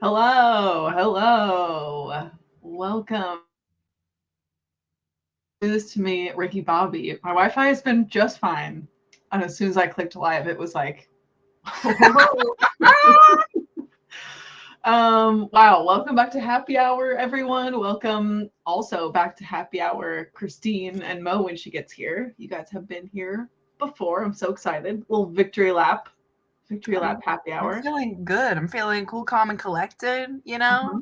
Hello. Welcome. Do this to me, Ricky Bobby. My Wi-Fi has been just fine. And as soon as I clicked live, it was like, whoa. Wow. Welcome back to Happy Hour, everyone. Welcome also back to Happy Hour, Christine and Mo when she gets here. You guys have been here before. I'm so excited. Little victory lap. Happy I'm Hour. feeling good. I'm feeling cool, calm, and collected. Uh-huh.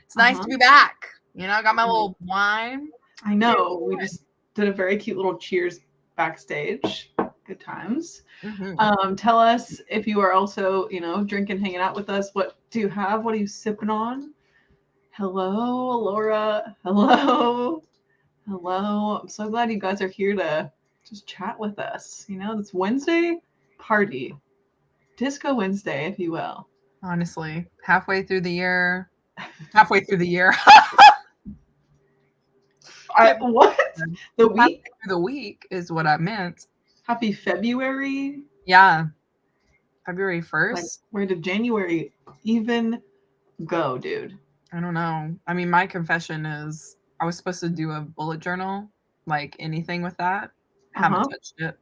It's nice to be back. I got my little wine. I know. We just did a very cute little cheers backstage. Good times. Tell us if you are also, drinking, hanging out with us. What do you have? What are you sipping on? Hello, Laura. Hello. I'm so glad you guys are here to just chat with us. It's Wednesday party. Disco Wednesday, if you will. Honestly, halfway through the year. Halfway through the year. What? The week? Halfway through the week is what I meant. Happy February. Yeah. February 1st. Like, where did January even go, dude? I don't know. I mean, my confession is I was supposed to do a bullet journal, like anything with that. Haven't touched it.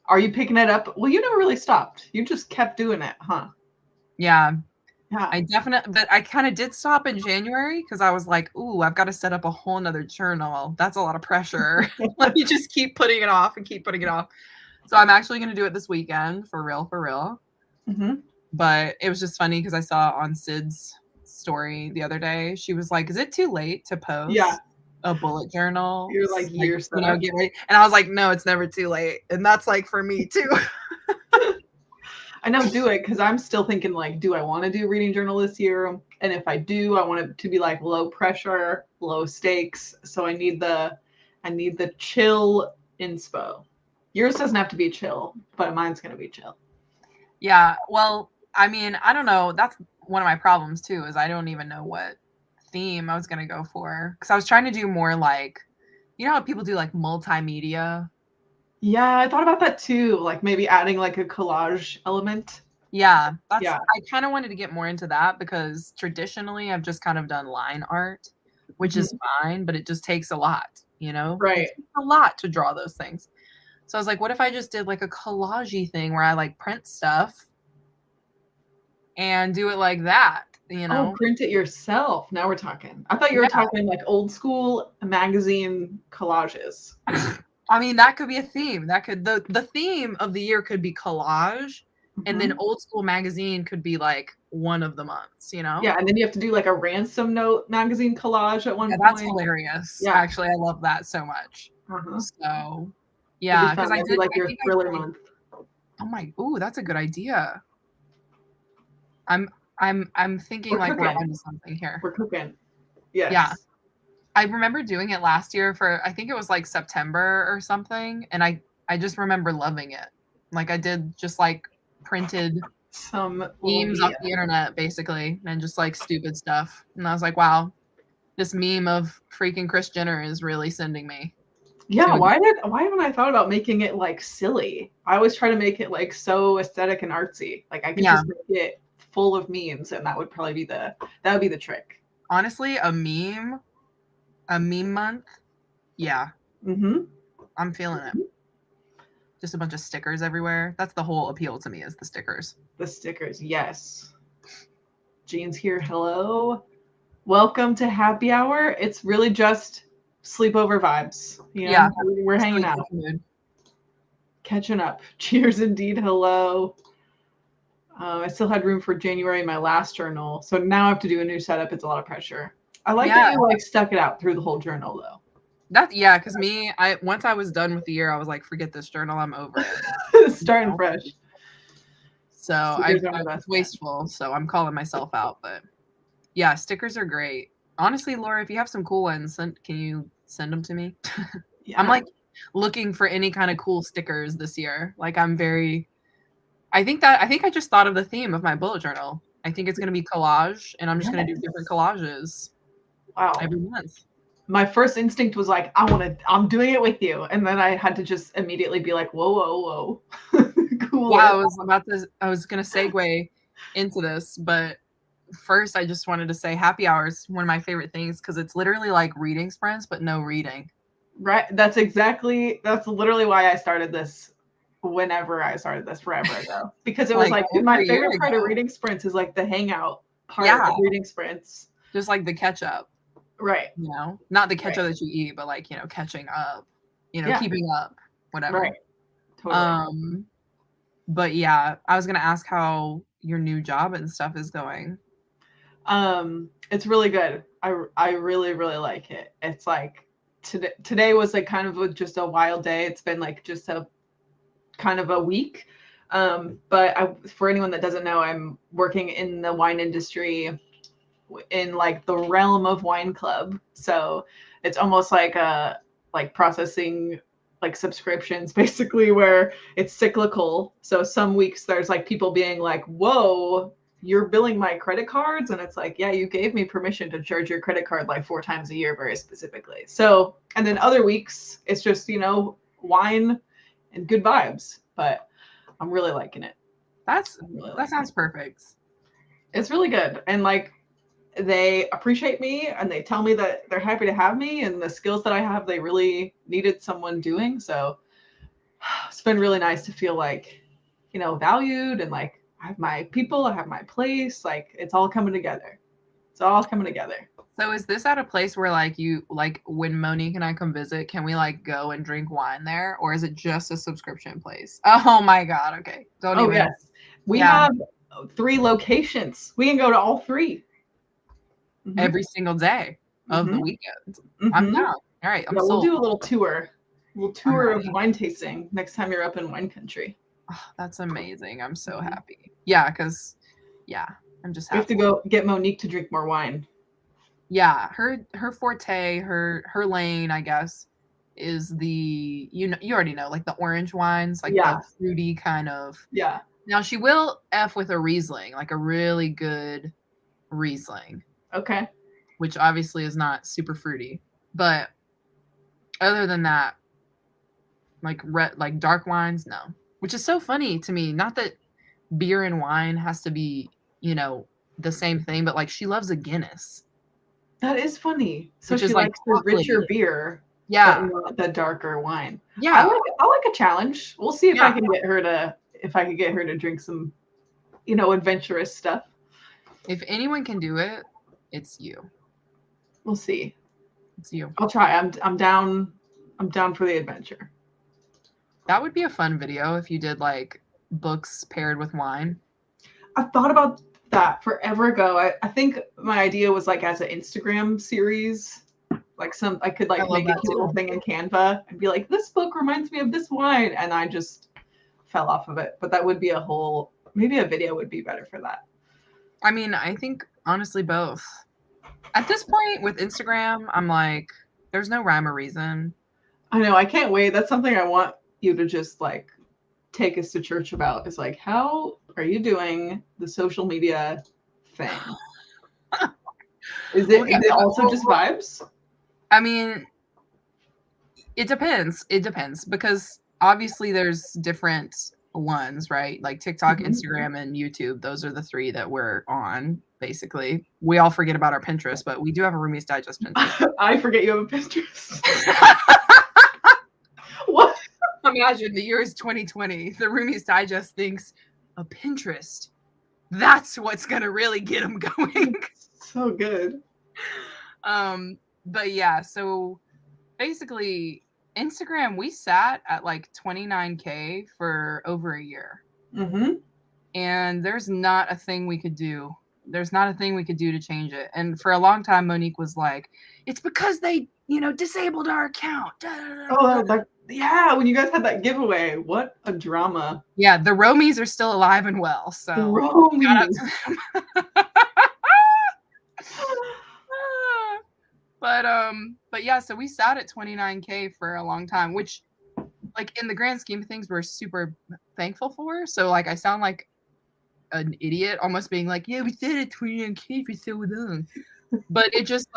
Are you picking it up? Well, you never really stopped. You just kept doing it, huh? Yeah. Yeah. But I kind of did stop in January because I was like, ooh, I've got to set up a whole nother journal. That's a lot of pressure. Let me just keep putting it off and keep putting it off. So I'm actually going to do it this weekend for real. Mm-hmm. But it was just funny because I saw on Sid's story the other day, she was like, is it too late to post a bullet journal? You're like years get ready. And I was like, no, it's never too late. And that's like for me too. I know, do it, because I'm still thinking, like, do I want to do reading journal this year? And if I do, I want it to be like low pressure, low stakes. So I need the chill inspo. Yours doesn't have to be chill, but mine's gonna be chill. Yeah, well, I mean, I don't know. That's one of my problems too, is I don't even know what theme I was gonna go for. Because I was trying to do more like, how people do like multimedia. Yeah, I thought about that too. Like maybe adding like a collage element. Yeah, I kind of wanted to get more into that because traditionally I've just kind of done line art, which is fine, but it just takes a lot, Right. It takes a lot to draw those things. So I was like, what if I just did like a collage-y thing where I like print stuff and do it like that, Oh, print it yourself. Now we're talking. I thought you were talking like old school magazine collages. I mean, that could be a theme. That could the theme of the year could be collage, and then old school magazine could be like one of the months, Yeah, and then you have to do like a ransom note magazine collage at one point. That's hilarious. Yeah. Actually, I love that so much. So, yeah, because I did like your thriller month. Ooh, that's a good idea. I'm thinking we're onto something here. We're cooking. Yes. Yeah. I remember doing it last year for, I think it was like September or something. And I just remember loving it. Like I did just like printed some memes off the internet basically and just like stupid stuff. And I was like, wow, this meme of freaking Kris Jenner is really sending me. Yeah, why haven't I thought about making it like silly? I always try to make it like so aesthetic and artsy. Like I could just make it full of memes and that would be the trick. Honestly, a meme month. Yeah. I'm feeling it. Just a bunch of stickers everywhere. That's the whole appeal to me, is the stickers. The stickers, yes. Jean's here. Hello. Welcome to Happy Hour. It's really just sleepover vibes. We're hanging out. Catching up. Cheers indeed. Hello. I still had room for January in my last journal. So now I have to do a new setup. It's a lot of pressure. I like that you like stuck it out through the whole journal though. Because once I was done with the year, I was like, forget this journal, I'm over it. Starting fresh. So I was wasteful, so I'm calling myself out. But yeah, stickers are great. Honestly, Laura, if you have some cool ones, can you send them to me? Yeah. I'm like looking for any kind of cool stickers this year. Like I think I just thought of the theme of my bullet journal. I think it's going to be collage, and I'm just going to do different collages. Wow. Every month. My first instinct was like, I'm doing it with you. And then I had to just immediately be like, whoa. Cool. Yeah, I was going to segue into this, but first I just wanted to say happy hour is one of my favorite things because it's literally like reading sprints, but no reading. Right. That's literally why I started this whenever I started this forever ago. Because it was like my favorite part of reading sprints is like the hangout part of reading sprints. Just like the catch up. Right. You know, not the catch up that you eat, but like, you know, catching up, you know, keeping up, whatever. Right. Totally. But yeah, I was gonna ask how your new job and stuff is going. It's really good. I really, really like it. It's like today was like kind of just a wild day. It's been like just a kind of a week. But for anyone that doesn't know, I'm working in the wine industry in like the realm of wine club. So it's almost like processing like subscriptions basically, where it's cyclical. So some weeks there's like people being like, whoa, you're billing my credit cards. And it's like, yeah, you gave me permission to charge your credit card like 4 times a year, very specifically. So, and then other weeks it's just, you know, wine and good vibes, but I'm really liking it. That sounds perfect. It's really good. And like, they appreciate me and they tell me that they're happy to have me, and the skills that I have, they really needed someone doing. So it's been really nice to feel like, you know, valued, and like I have my people, I have my place, like it's all coming together. It's all coming together. So is this at a place where like you, like when Monique and I come visit, can we like go and drink wine there, or is it just a subscription place? Oh my God. Okay. Yes. We have 3 locations. We can go to all 3. Every single day of the weekend. I'm down. All right. We'll do a little tour of wine tasting next time you're up in wine country. Oh, that's amazing. I'm so happy. Yeah, because I'm just happy. We have to go get Monique to drink more wine. Yeah, her forte, her lane, I guess, is the you already know, like the orange wines, like the fruity kind of. Yeah. Now she will F with a Riesling, like a really good Riesling. Okay. Which obviously is not super fruity, but other than that, like dark wines, no. Which is so funny to me. Not that beer and wine has to be, you know, the same thing, but like she loves a Guinness. That is funny. So she likes the richer beer, but not the darker wine. Yeah, I like a challenge. We'll see if I can get her to drink some, you know, adventurous stuff. If anyone can do it, it's you. We'll see. It's you. I'll try. I'm down for the adventure. That would be a fun video if you did like books paired with wine. I've thought about that forever ago. I think my idea was like as an Instagram series, like I could like make a cute little thing in Canva and be like, this book reminds me of this wine, and I just fell off of it. But that would be maybe a video would be better for that. I mean, I think honestly both. At this point with Instagram, I'm like, there's no rhyme or reason. I know. I can't wait. That's something I want you to just like take us to church about, is like, how are you doing the social media thing? Is it also just vibes? I mean, it depends. It depends, because obviously there's different ones, right? Like TikTok, Instagram, and YouTube. Those are the 3 that we're on, basically. We all forget about our Pinterest, but we do have a Roomies Digest Pinterest. I forget you have a Pinterest. What? Imagine the year is 2020. The Roomies Digest thinks a Pinterest. That's what's gonna really get them going. So good. But yeah, so basically Instagram, we sat at like 29K for over a year. And there's not a thing we could do. There's not a thing we could do to change it. And for a long time, Monique was like, it's because they, you know, disabled our account. Oh, yeah, when you guys had that giveaway, what a drama. Yeah, the Romies are still alive and well. So the Romies. But yeah, so we sat at 29K for a long time, which like in the grand scheme of things, we're super thankful for. So like I sound like an idiot almost being like, yeah, we sat at 29K for so long. But it just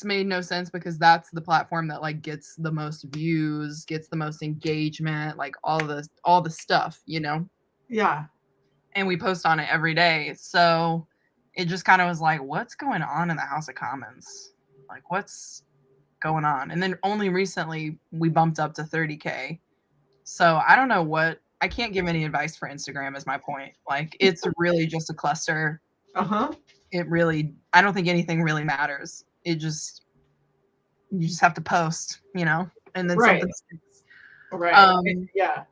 made no sense, because that's the platform that like gets the most views, gets the most engagement, like all the stuff, you know? Yeah. And we post on it every day. So it just kind of was like, what's going on in the House of Commons? Like, what's going on? And then only recently we bumped up to 30K. So I don't know what, I can't give any advice for Instagram is my point. Like, it's really just a cluster. It really, I don't think anything really matters. It just, you just have to post, you know, and then something sticks. Yeah.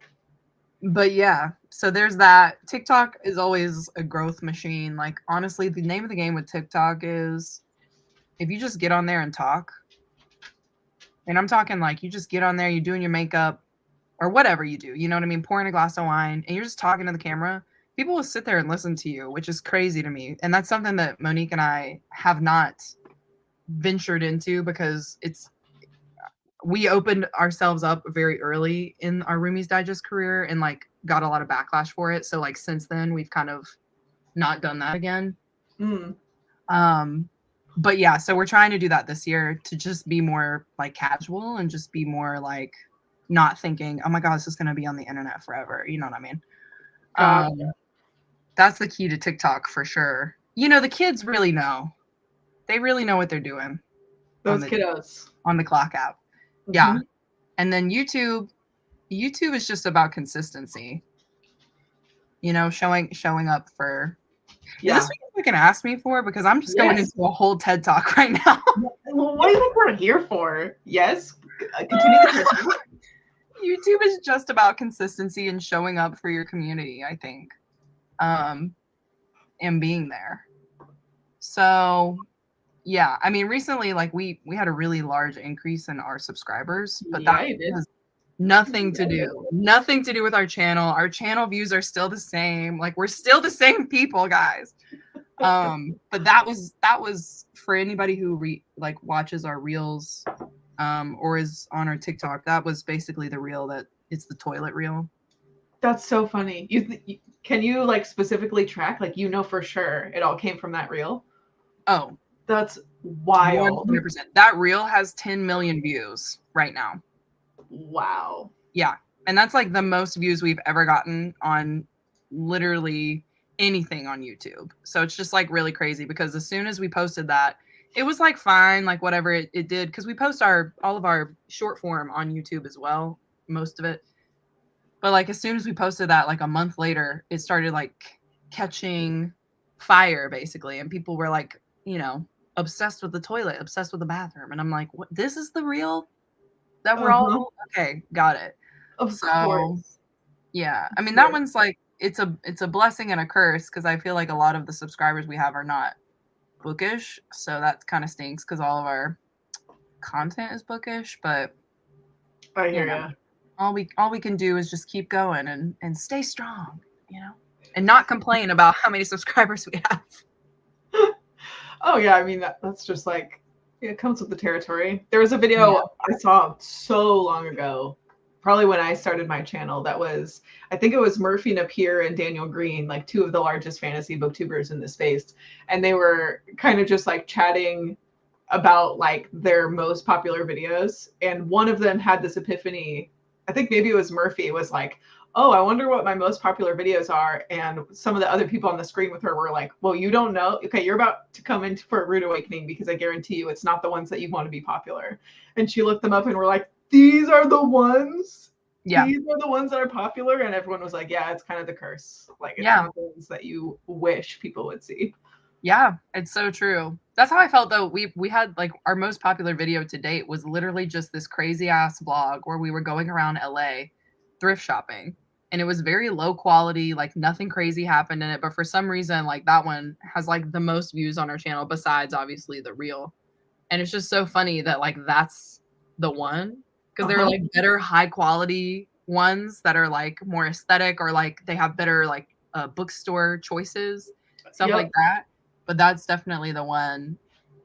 But yeah, so there's that. TikTok is always a growth machine. Like, honestly, the name of the game with TikTok is if you just get on there and talk, and I'm talking like you just get on there, you're doing your makeup or whatever you do, you know what I mean? Pouring a glass of wine and you're just talking to the camera, people will sit there and listen to you, which is crazy to me. And that's something that Monique and I have not ventured into because we opened ourselves up very early in our Roomies Digest career and like got a lot of backlash for it. So like since then we've kind of not done that again. But yeah, so we're trying to do that this year to just be more like casual and just be more like not thinking, oh my God, this is going to be on the internet forever. You know what I mean? That's the key to TikTok for sure. You know, the kids really know. They really know what they're doing. Those kiddos. On the Clock app. Yeah. And then YouTube is just about consistency. You know, showing up for. Yeah. Is this what you can ask me for? Because I'm just going into a whole TED Talk right now. Well, what do you think we're here for? Yes. Continue. YouTube is just about consistency and showing up for your community, I think. And being there. So yeah, I mean, recently, like we had a really large increase in our subscribers, but that has nothing to do with our channel. Our channel views are still the same. Like we're still the same people, guys. But that was for anybody who watches our reels, or is on our TikTok. That was basically the reel that it's the toilet reel. That's so funny. Can you like specifically track, like, you know, for sure it all came from that reel? Oh, that's wild. 100%. That reel has 10 million views right now. Wow. Yeah. And that's like the most views we've ever gotten on literally anything on YouTube. So it's just like really crazy because as soon as we posted that, it was like fine, like whatever it did, because we post all of our short form on YouTube as well, most of it. But like as soon as we posted that, like a month later, it started like catching fire basically, and people were like, you know, obsessed with the toilet, obsessed with the bathroom, and I'm like, what? This is the real that we're all okay, got it. Of course. Yeah, I mean that one's like it's a blessing and a curse because I feel like a lot of the subscribers we have are not bookish, so that kind of stinks because all of our content is bookish. But I hear you. All we can do is just keep going and stay strong, you know, and not complain about how many subscribers we have. Oh yeah, I mean that's just like it comes with the territory. There was a video I saw so long ago, probably when I started my channel. That was, I think it was Murphy Napier and Daniel Green, like two of the largest fantasy booktubers in the space, and they were kind of just like chatting about like their most popular videos. And one of them had this epiphany. I think maybe it was Murphy, was like, oh, I wonder what my most popular videos are. And some of the other people on the screen with her were like, well, you don't know. Okay, you're about to come in for a rude awakening because I guarantee you it's not the ones that you want to be popular. And she looked them up and were like, these are the ones? Yeah. These are the ones that are popular? And everyone was like, yeah, it's kind of the curse. Like, it's not the ones that you wish people would see. Yeah, it's so true. That's how I felt though. We had like our most popular video to date was literally just this crazy ass vlog where we were going around LA thrift shopping, and it was very low quality, like nothing crazy happened in it, but for some reason like that one has like the most views on our channel besides obviously the reel. And it's just so funny that like that's the one, because there are like better high quality ones that are like more aesthetic or like they have better like bookstore choices, stuff like that. But that's definitely the one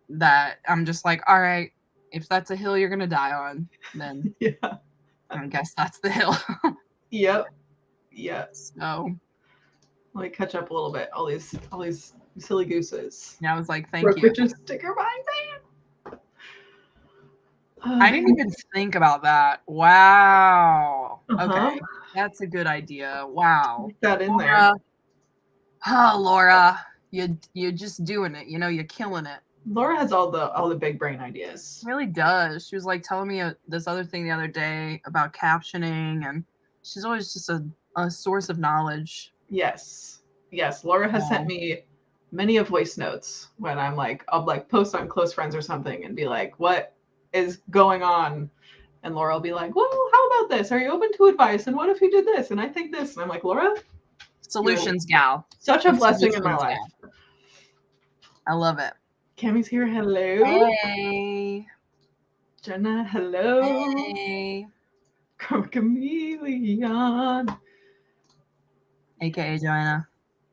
that I'm just like, all right, if that's a hill you're gonna die on, then I guess that's the hill. Yes. So let me catch up a little bit. All these silly gooses. Yeah, I was like, thank you. Just sticker buying. I didn't even think about that. Wow. Okay, that's a good idea. Wow. Put that in there. Oh, Laura. You're just doing it. You know, you're killing it. Laura has all the big brain ideas. Really does. She was like telling me this other thing the other day about captioning, and she's always just a source of knowledge. Yes. Laura has sent me many of voice notes when I'll like post on close friends or something and be like, what is going on? And Laura will be like, well, how about this? Are you open to advice? And what if you did this? And I think this. And I'm like, Laura, solutions gal. Such a blessing in my life. I love it. Cammy's here. Hello. Hey. Jenna, hello. Hey. Chameleon. AKA Joanna.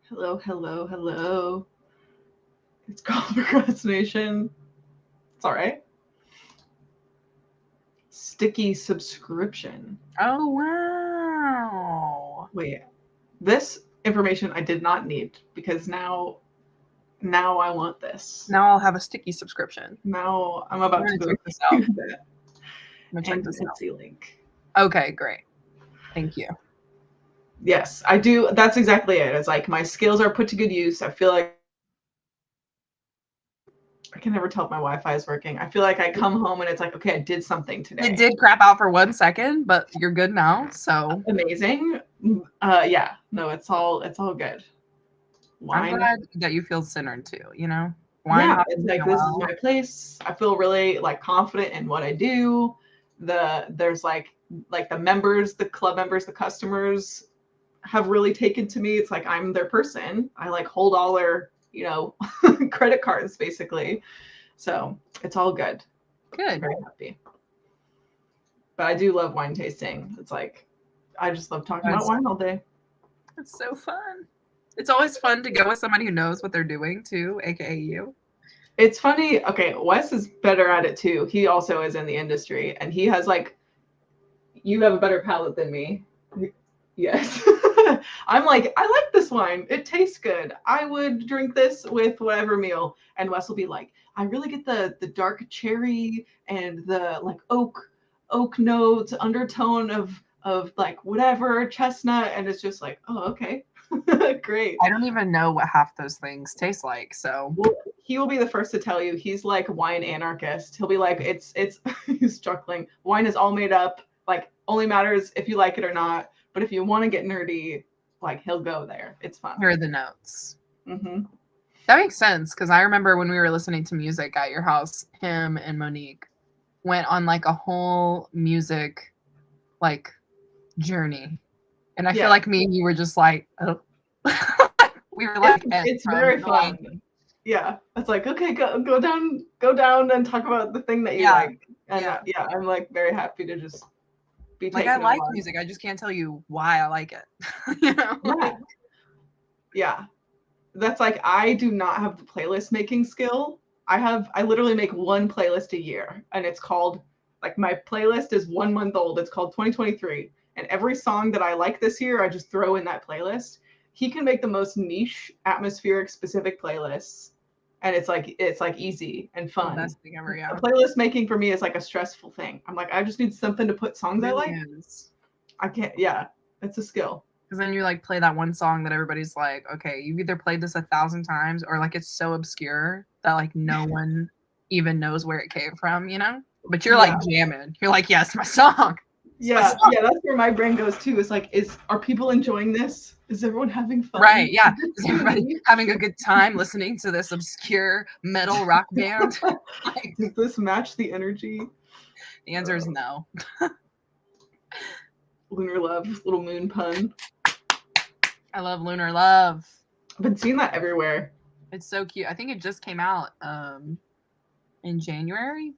Hello. It's called procrastination. It's all right. Sticky subscription. Oh, wow. Wait, this information I did not need because now I want this. Now I'll have a sticky subscription. Now I'm about to go check this out. I'm gonna check this out. Okay, great. Thank you. Yes, I do. That's exactly it. It's like my skills are put to good use. I feel like I can never tell if my Wi-Fi is working. I feel like I come home and it's like, okay, I did something today. It did crap out for 1 second, but you're good now. So amazing. Yeah, no, it's all good. Wine. I'm glad that you feel centered too, you know? Wine, yeah, it's like this is my place. I feel really like confident in what I do. There's like the members, the club members, the customers have really taken to me. It's like I'm their person. I like hold all their, you know, credit cards basically. So it's all good. Good. I'm very happy. But I do love wine tasting. It's like I just love talking about wine all day. It's so fun. It's always fun to go with somebody who knows what they're doing too, aka you. It's funny. Okay, Wes is better at it too. He also is in the industry, and he has like, you have a better palate than me. Yes. I'm like, I like this wine. It tastes good. I would drink this with whatever meal. And Wes will be like, I really get the dark cherry and the like oak notes, undertone of like whatever chestnut, and it's just like, oh, okay. Great. I don't even know what half those things taste like. So well, he will be the first to tell you. He's like wine anarchist. He'll be like, it's he's chuckling. Wine is all made up. Like only matters if you like it or not. But if you want to get nerdy, like he'll go there. It's fun. Here are the notes. Mm-hmm. That makes sense because I remember when we were listening to music at your house, him and Monique went on like a whole music like journey. And I feel like me and you were just like, oh. We were like, it's very fun. Yeah, it's like, okay, go down and talk about the thing that you like. And yeah, I'm like very happy to just be like, I like music. I just can't tell you why I like it. You know? Yeah. That's like, I do not have the playlist making skill. I literally make one playlist a year, and it's called, like, my playlist is 1 month old. It's called 2023. And every song that I like this year, I just throw in that playlist. He can make the most niche, atmospheric, specific playlists. And it's like easy and fun. Best thing ever, yeah. The playlist making for me is like a stressful thing. I'm like, I just need something to put songs I like. I can't, it's a skill. Because then you like play that one song that everybody's like, okay, you've either played this 1,000 times or like it's so obscure that like no one even knows where it came from, you know? But you're like jamming. You're like, yes, my song. That's where my brain goes too. It's like, are people enjoying this? Is everyone having fun? Right, yeah. Is everybody having a good time listening to this obscure metal rock band? Does this match the energy? The answer is no. Lunar Love, little moon pun. I love Lunar Love. I've been seeing that everywhere. It's so cute. I think it just came out in January.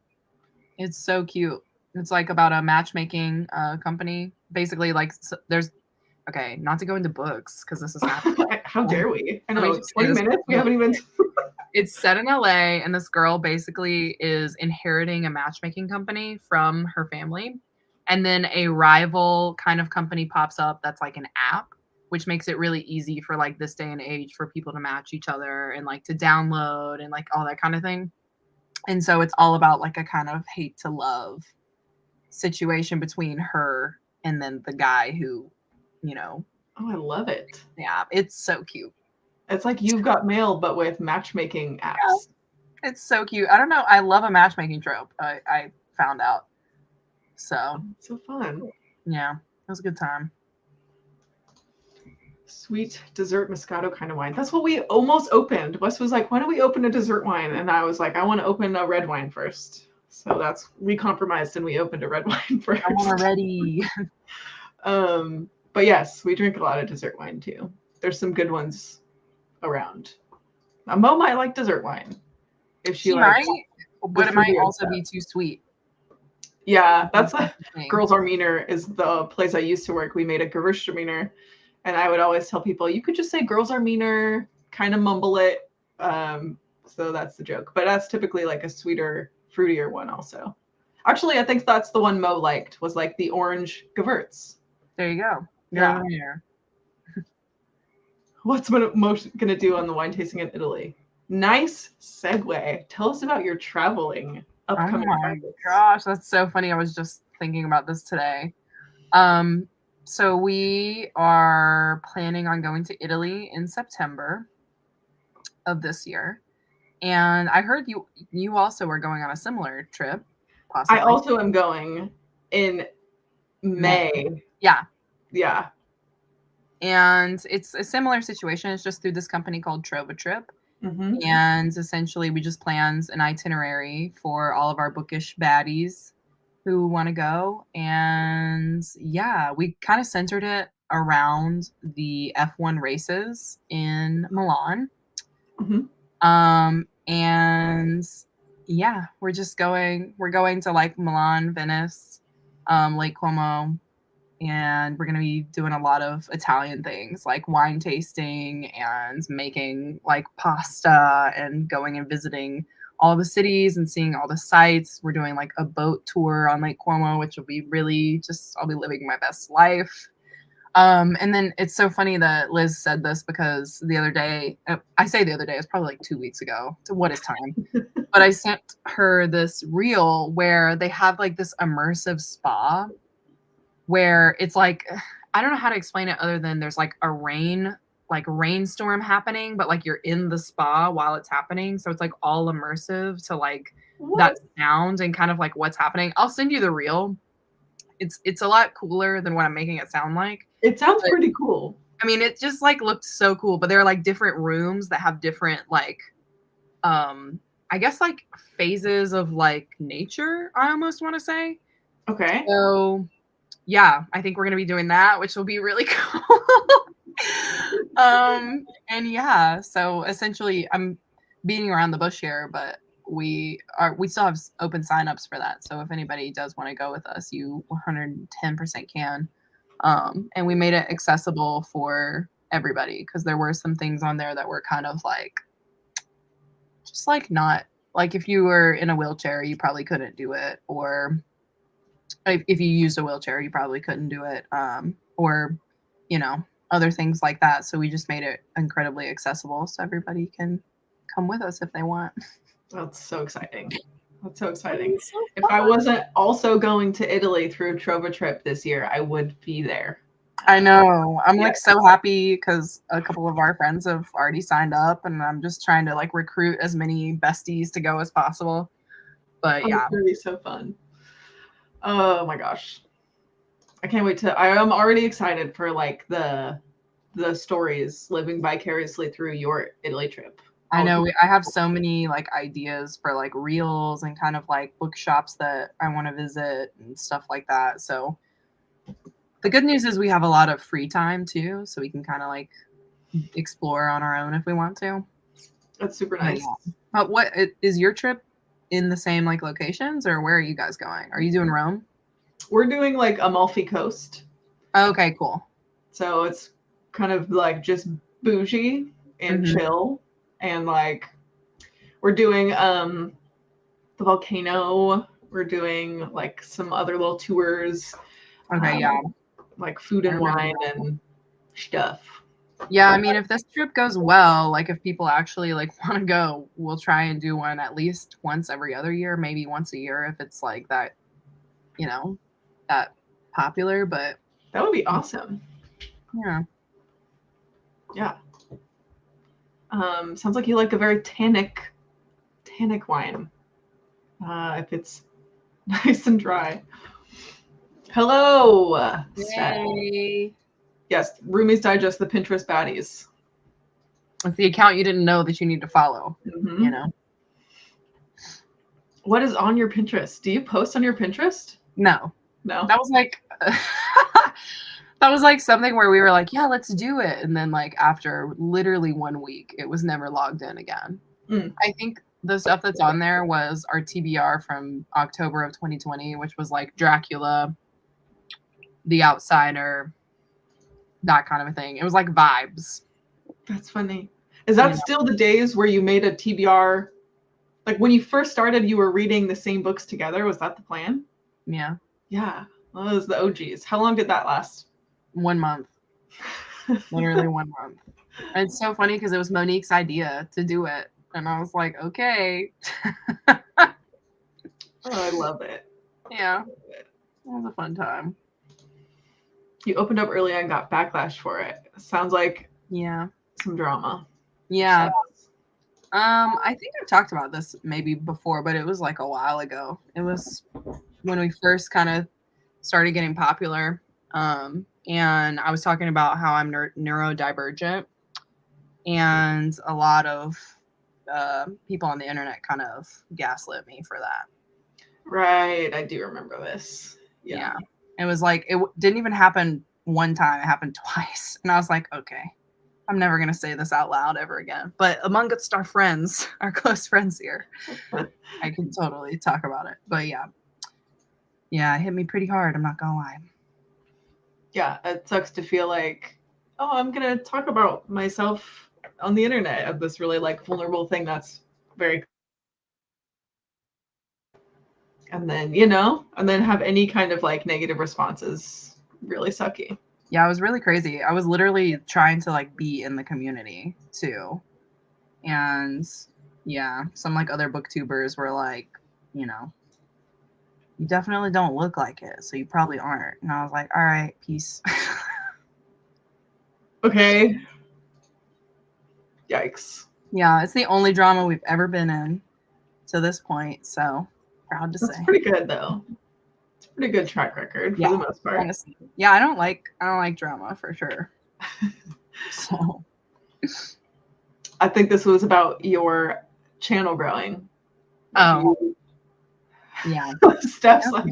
It's so cute. It's like about a matchmaking company. Basically, like there's not to go into books because this is not. How dare we? I know, 20 minutes. We haven't even. It's set in LA, and this girl basically is inheriting a matchmaking company from her family, and then a rival kind of company pops up that's like an app, which makes it really easy for like this day and age for people to match each other and like to download and like all that kind of thing. And so it's all about like a kind of hate to love situation between her and then the guy who, you know. Oh, I love it. Yeah, it's so cute. It's like You've Got Mail, but with matchmaking apps. Yeah. It's so cute. I don't know. I love a matchmaking trope. I found out. So fun. Yeah, it was a good time. Sweet dessert Moscato kind of wine. That's what we almost opened. Wes was like, why don't we open a dessert wine? And I was like, I want to open a red wine first. So we compromised and we opened a red wine first. I'm already. But yes, we drink a lot of dessert wine too. There's some good ones around. Mo might like dessert wine. If she likes, but it might also be too sweet. Yeah, that's Girls Are Meaner is the place I used to work. We made a Gewürztraminer, and I would always tell people, you could just say Girls Are Meaner, kind of mumble it. So that's the joke. But that's typically like a sweeter, fruitier one also. Actually, I think that's the one Mo liked, was like the orange Gewürz. There you go. Yeah. What's Mo going to do on the wine tasting in Italy? Nice segue. Tell us about your traveling. Upcoming. Oh my gosh, that's so funny. I was just thinking about this today. So we are planning on going to Italy in September of this year. And I heard you also are going on a similar trip, possibly. I also am going in May. Yeah. Yeah. And it's a similar situation. It's just through this company called Trip. Mm-hmm. And essentially we just planned an itinerary for all of our bookish baddies who want to go. And yeah, we kind of centered it around the F1 races in Milan. Mm-hmm. And yeah, we're going to like Milan, Venice, Lake Como, and we're going to be doing a lot of Italian things like wine tasting and making like pasta and going and visiting all the cities and seeing all the sites. We're doing like a boat tour on Lake Como, which will be really I'll be living my best life. And then it's so funny that Liz said this because the other day, I say the other day, it's probably like 2 weeks ago. So what is time? But I sent her this reel where they have like this immersive spa where it's like, I don't know how to explain it other than there's like a rainstorm happening, but like you're in the spa while it's happening. So it's like all immersive to like that sound and kind of like what's happening. I'll send you the reel. It's a lot cooler than what I'm making it sound like. It sounds pretty cool. I mean, it just like looked so cool, but there are like different rooms that have different like, I guess like phases of like nature, I almost want to say. Okay. So yeah, I think we're going to be doing that, which will be really cool. And yeah, so essentially I'm beating around the bush here, but we still have open signups for that. So if anybody does want to go with us, you 110% can. And we made it accessible for everybody because there were some things on there that were kind of like, just like not like if you were in a wheelchair, you probably couldn't do it, or if you used a wheelchair, you probably couldn't do it, or, you know, other things like that. So we just made it incredibly accessible so everybody can come with us if they want. That's so exciting. That's so exciting. So if I wasn't also going to Italy through Trova Trip this year, I would be there. I know. I'm like so happy because a couple of our friends have already signed up, and I'm just trying to like recruit as many besties to go as possible. But yeah, it's gonna be so fun. Oh my gosh, I can't wait I am already excited for like the stories living vicariously through your Italy trip. I know. I have so many like ideas for like reels and kind of like bookshops that I want to visit and stuff like that. So the good news is we have a lot of free time too, so we can kind of like explore on our own if we want to. That's super nice. But what is your trip in the same like locations, or where are you guys going? Are you doing Rome? We're doing like Amalfi Coast. Okay, cool. So it's kind of like just bougie and chill, and like we're doing the volcano. We're doing like some other little tours. Okay, yeah. Like food and wine and stuff. Yeah, I mean, if this trip goes well, like if people actually like want to go, we'll try and do one at least once every other year, maybe once a year if it's like that, you know, that popular. But that would be awesome. Yeah. Yeah. Sounds like you like a very tannic wine. If it's nice and dry. Hello, Steph. Yay. Yes, Roomies Digest, the Pinterest baddies. It's the account you didn't know that you need to follow, you know? What is on your Pinterest? Do you post on your Pinterest? No. That was like that was like something where we were like, yeah, let's do it. And then like after literally 1 week, it was never logged in again. I think the stuff that's on there was our TBR from October of 2020, which was like Dracula, The Outsider, that kind of a thing. It was like vibes. That's funny. Is that still the days where you made a TBR? Like when you first started, you were reading the same books together. Was that the plan? Yeah. Yeah. Well, those the OGs. How long did that last? 1 month. Literally 1 month. And it's so funny because it was Monique's idea to do it. And I was like, okay. Oh, I love it. Yeah. It was a fun time. You opened up early and got backlash for it. Sounds like some drama. Yeah. I think I've talked about this maybe before, but it was like a while ago. It was when we first kind of started getting popular. And I was talking about how I'm neurodivergent, and a lot of people on the internet kind of gaslit me for that. Right. I do remember this. Yeah. It was like, it didn't even happen one time. It happened twice. And I was like, okay, I'm never going to say this out loud ever again. But amongst our friends, our close friends here, I can totally talk about it. But yeah, it hit me pretty hard. I'm not going to lie. Yeah. It sucks to feel like, oh, I'm going to talk about myself on the internet of this really like vulnerable thing that's very, and then, and then have any kind of like negative responses. Really sucky. Yeah, it was really crazy. I was literally trying to like be in the community too. And yeah, some like other booktubers were like, you definitely don't look like it, so you probably aren't. And I was like, all right, peace. Okay. Yikes. Yeah, it's the only drama we've ever been in to this point, so proud to say. That's pretty good though. It's a pretty good track record for the most part. Honestly. Yeah, I don't like drama for sure. So I think this was about your channel growing. Oh. Yeah. Steph's like,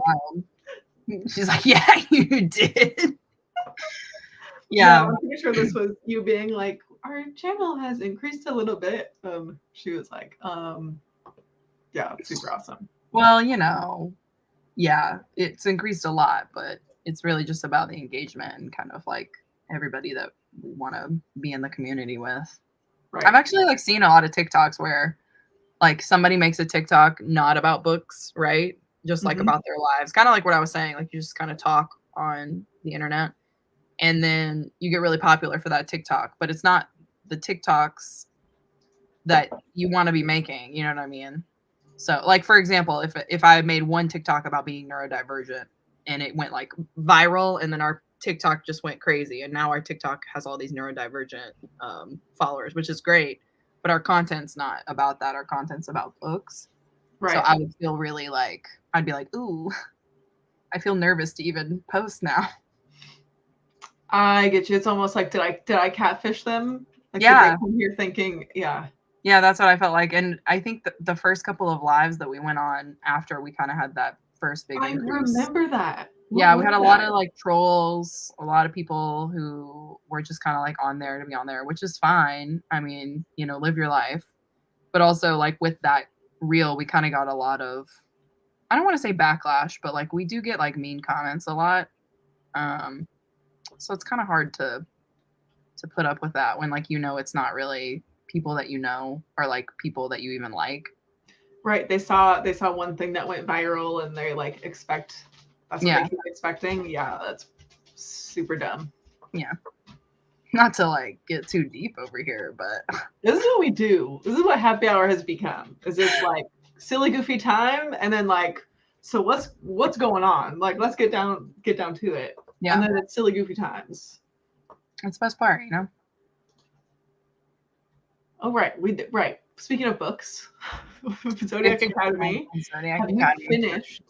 she's like, yeah, you did. Yeah, I'm pretty sure this was you being like, our channel has increased a little bit. She was like, yeah, super awesome. Well, yeah, it's increased a lot, but it's really just about the engagement and kind of like everybody that we want to be in the community with. Right. I've actually like seen a lot of TikToks where like somebody makes a TikTok not about books, right? Just like about their lives. Kind of like what I was saying, like you just kind of talk on the internet and then you get really popular for that TikTok, but it's not the TikToks that you want to be making, you know what I mean? So like, for example, if I made one TikTok about being neurodivergent and it went like viral and then our TikTok just went crazy and now our TikTok has all these neurodivergent followers, which is great, but our content's not about that. Our content's about books. Right. So I would feel really like, I'd be like, ooh, I feel nervous to even post now. I get you. It's almost like, did I catfish them? Like, yeah. Did they come here thinking, yeah. Yeah, that's what I felt like. And I think the first couple of lives that we went on after we kind of had that first big increase. I remember that. Yeah, we had a lot of like trolls, a lot of people who were just kind of like on there to be on there, which is fine. I mean, live your life. But also like with that reel, we kind of got a lot of, I don't want to say backlash, but like we do get like mean comments a lot. So it's kind of hard to put up with that when like, it's not really people that or like people that you even like. Right. They saw one thing that went viral and they like expect that's what they keep expecting. Yeah, that's super dumb. Yeah. Not to like get too deep over here, but this is what we do. This is what happy hour has become. Is it's like silly goofy time and then like, so what's going on? Like let's get down to it. Yeah. And then it's silly goofy times. That's the best part, Oh, right. Right. Speaking of books, Zodiac Academy. Have you finished?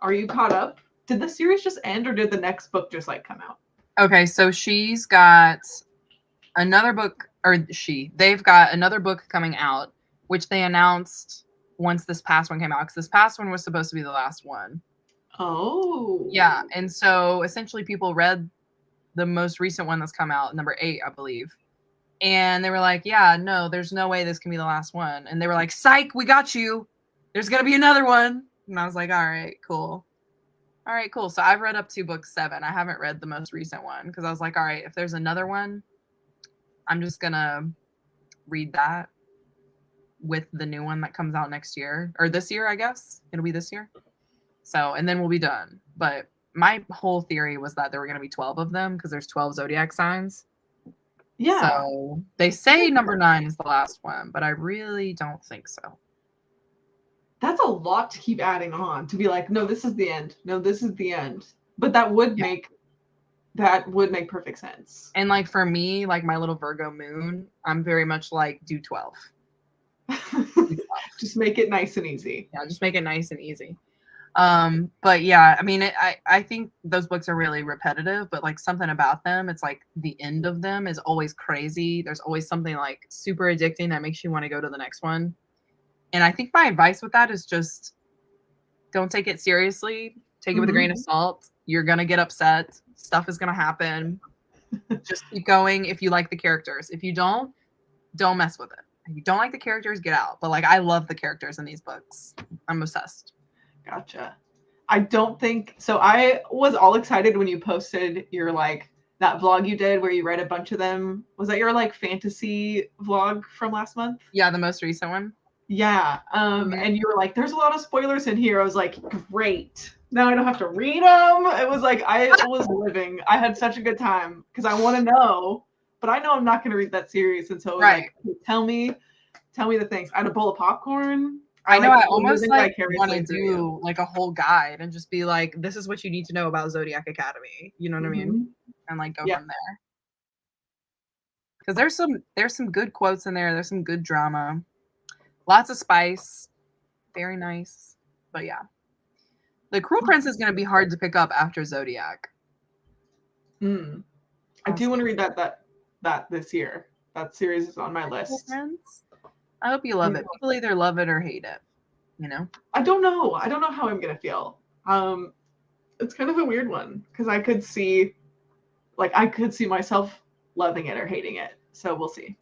Are you caught up? Did the series just end, or did the next book just like come out? Okay, so she's got another book, they've got another book coming out, which they announced once this past one came out, because this past one was supposed to be the last one. Oh. Yeah, and so essentially people read the most recent one that's come out, number 8, I believe. And they were like, yeah, no, there's no way this can be the last one. And they were like, psych, we got you. There's going to be another one. And I was like, all right, cool. All right, cool. So I've read up to book 7. I haven't read the most recent one because I was like, all right, if there's another one, I'm just going to read that with the new one that comes out next year. Or this year, I guess. It'll be this year. So, and then we'll be done. But my whole theory was that there were going to be 12 of them because there's 12 zodiac signs. Yeah. So they say number 9 is the last one, but I really don't think so. That's a lot to keep adding on, to be like, no, this is the end. No, this is the end. But that would make perfect sense. And like for me, like my little Virgo moon, I'm very much like do 12. Just make it nice and easy. Yeah, just make it nice and easy. But yeah, I mean, I think those books are really repetitive, but like something about them, it's like the end of them is always crazy. There's always something like super addicting that makes you want to go to the next one. And I think my advice with that is just don't take it seriously. Take it with a grain of salt. You're going to get upset. Stuff is going to happen. Just keep going if you like the characters. If you don't mess with it. If you don't like the characters, get out. But like, I love the characters in these books. I'm obsessed. Gotcha. I don't think so. I was all excited when you posted your like that vlog you did where you read a bunch of them. Was that your like fantasy vlog from last month? Yeah, the most recent one. Yeah. And you were like, there's a lot of spoilers in here. I was like, great. Now I don't have to read them. It was like I was living. I had such a good time because I want to know, but I know I'm not going to read that series. And so like, tell me the things. I had a bowl of popcorn. I know. I almost like want to do like a whole guide and just be like, this is what you need to know about Zodiac Academy. You know what I mean? And like go from there. Because there's some good quotes in there. There's some good drama. Lots of spice. Very nice. But yeah. The Cruel Prince is going to be hard to pick up after Zodiac. I do want to read that this year. That series is on my list. I hope you love it. People either love it or hate it. You know? I don't know how I'm going to feel. It's kind of a weird one because I could see myself loving it or hating it. So we'll see.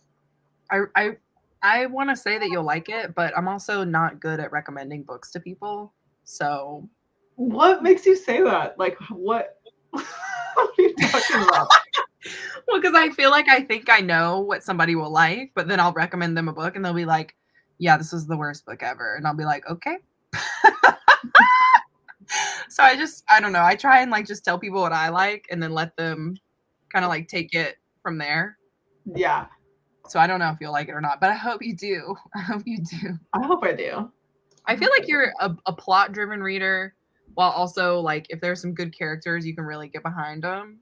I want to say that you'll like it, but I'm also not good at recommending books to people. So what makes you say that? Like what are you talking about? Well, because I feel like I think I know what somebody will like, but then I'll recommend them a book and they'll be like, yeah, this is the worst book ever. And I'll be like, okay. So I don't know. I try and like just tell people what I like and then let them kind of like take it from there. Yeah. So I don't know if you'll like it or not, but I hope you do. I hope you do. I hope I do. I feel like you're a plot-driven reader while also like if there's some good characters, you can really get behind them.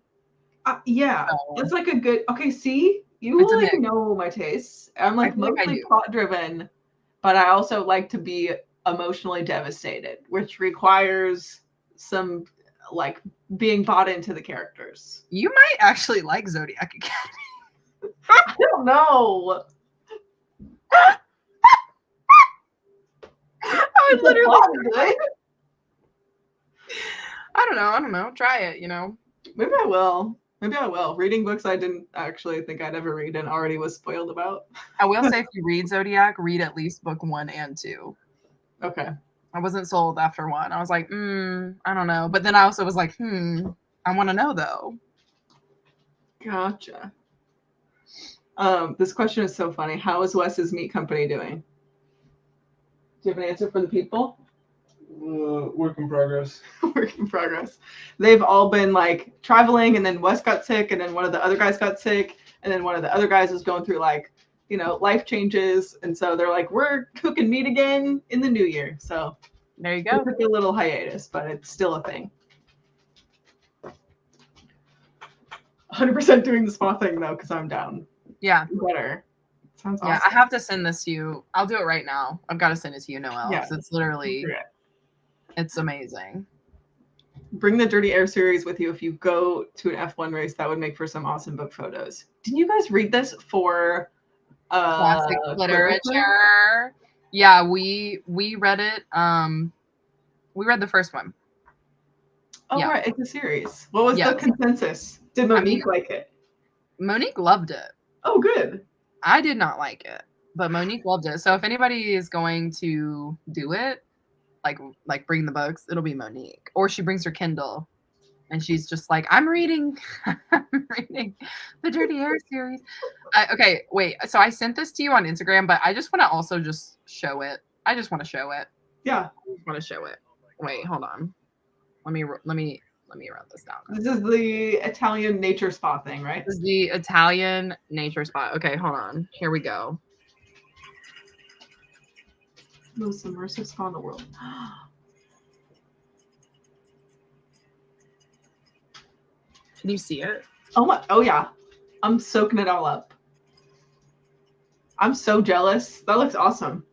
Yeah, it's like a good. Okay, see, you like know my tastes. I'm like mostly plot driven, but I also like to be emotionally devastated, which requires some like being bought into the characters. You might actually like Zodiac Academy. I don't know. I would literally. I don't know. Try it. You know. Maybe I will. Reading books I didn't actually think I'd ever read and already was spoiled about. I will say if you read Zodiac, read at least book 1 and 2. Okay. I wasn't sold after 1. I was like, I don't know. But then I also was like, I want to know though. Gotcha. This question is so funny. How is Wes's meat company doing? Do you have an answer for the people? Work in progress. Work in progress. They've all been like traveling, and then Wes got sick, and then one of the other guys got sick, and then one of the other guys was going through like, life changes, and so they're like, we're cooking meat again in the new year. So there you go. Took a little hiatus, but it's still a thing. 100% doing the spa thing though, because I'm down. Yeah. Better. Sounds awesome. Yeah, I have to send this to you. I'll do it right now. I've got to send it to you, Noelle. Yeah. It's literally, it's amazing. Bring the Dirty Air series with you if you go to an F1 race. That would make for some awesome book photos. Didn't you guys read this for classic literature? Yeah, we read it. We read the first one. Oh, yeah. Right. It's a series. What was the consensus? Did Monique like it? Monique loved it. Oh, good. I did not like it, but Monique loved it. So if anybody is going to do it, like bring the books, it'll be Monique. Or she brings her Kindle and she's just like, I'm reading the Dirty Air series. Okay, wait. So I sent this to you on Instagram, but I just want to also just show it. I just want to show it. Yeah. I just want to show it. Wait, hold on. Let me run this down. This is the Italian nature spa thing, right? This is the Italian nature spa. Okay, hold on. Here we go. Most immersive spa in the world. Can you see it? Oh yeah. I'm soaking it all up. I'm so jealous. That looks awesome.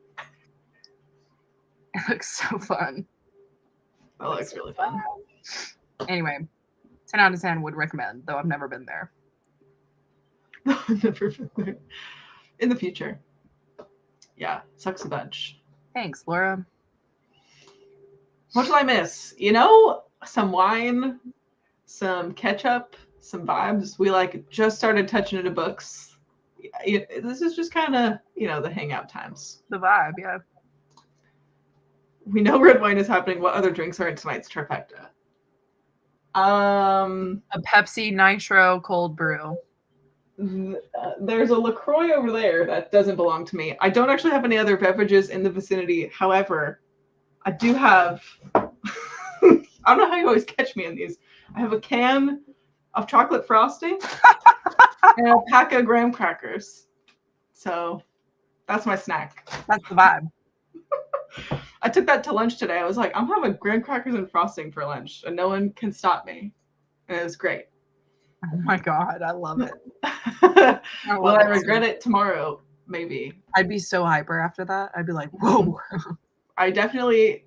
It looks so fun. That looks really fun. Anyway, 10 out of 10 would recommend, though I've never been there. Never been there. In the future. Yeah, sucks a bunch. Thanks, Laura. What did I miss? You know, some wine, some ketchup, some vibes. We just started touching into books. This is just kind of, the hangout times. The vibe, yeah. We know red wine is happening. What other drinks are in tonight's trifecta? A Pepsi Nitro cold brew. There's a LaCroix over there that doesn't belong to me. I don't actually have any other beverages in the vicinity. However, I do have, I don't know how you always catch me in these. I have a can of chocolate frosting and a pack of graham crackers. So that's my snack. That's the vibe. I took that to lunch today. I was like, I'm having graham crackers and frosting for lunch, and no one can stop me. And it was great. Oh my God, I love it. Will I regret it tomorrow? Maybe. I'd be so hyper after that. I'd be like, whoa. I definitely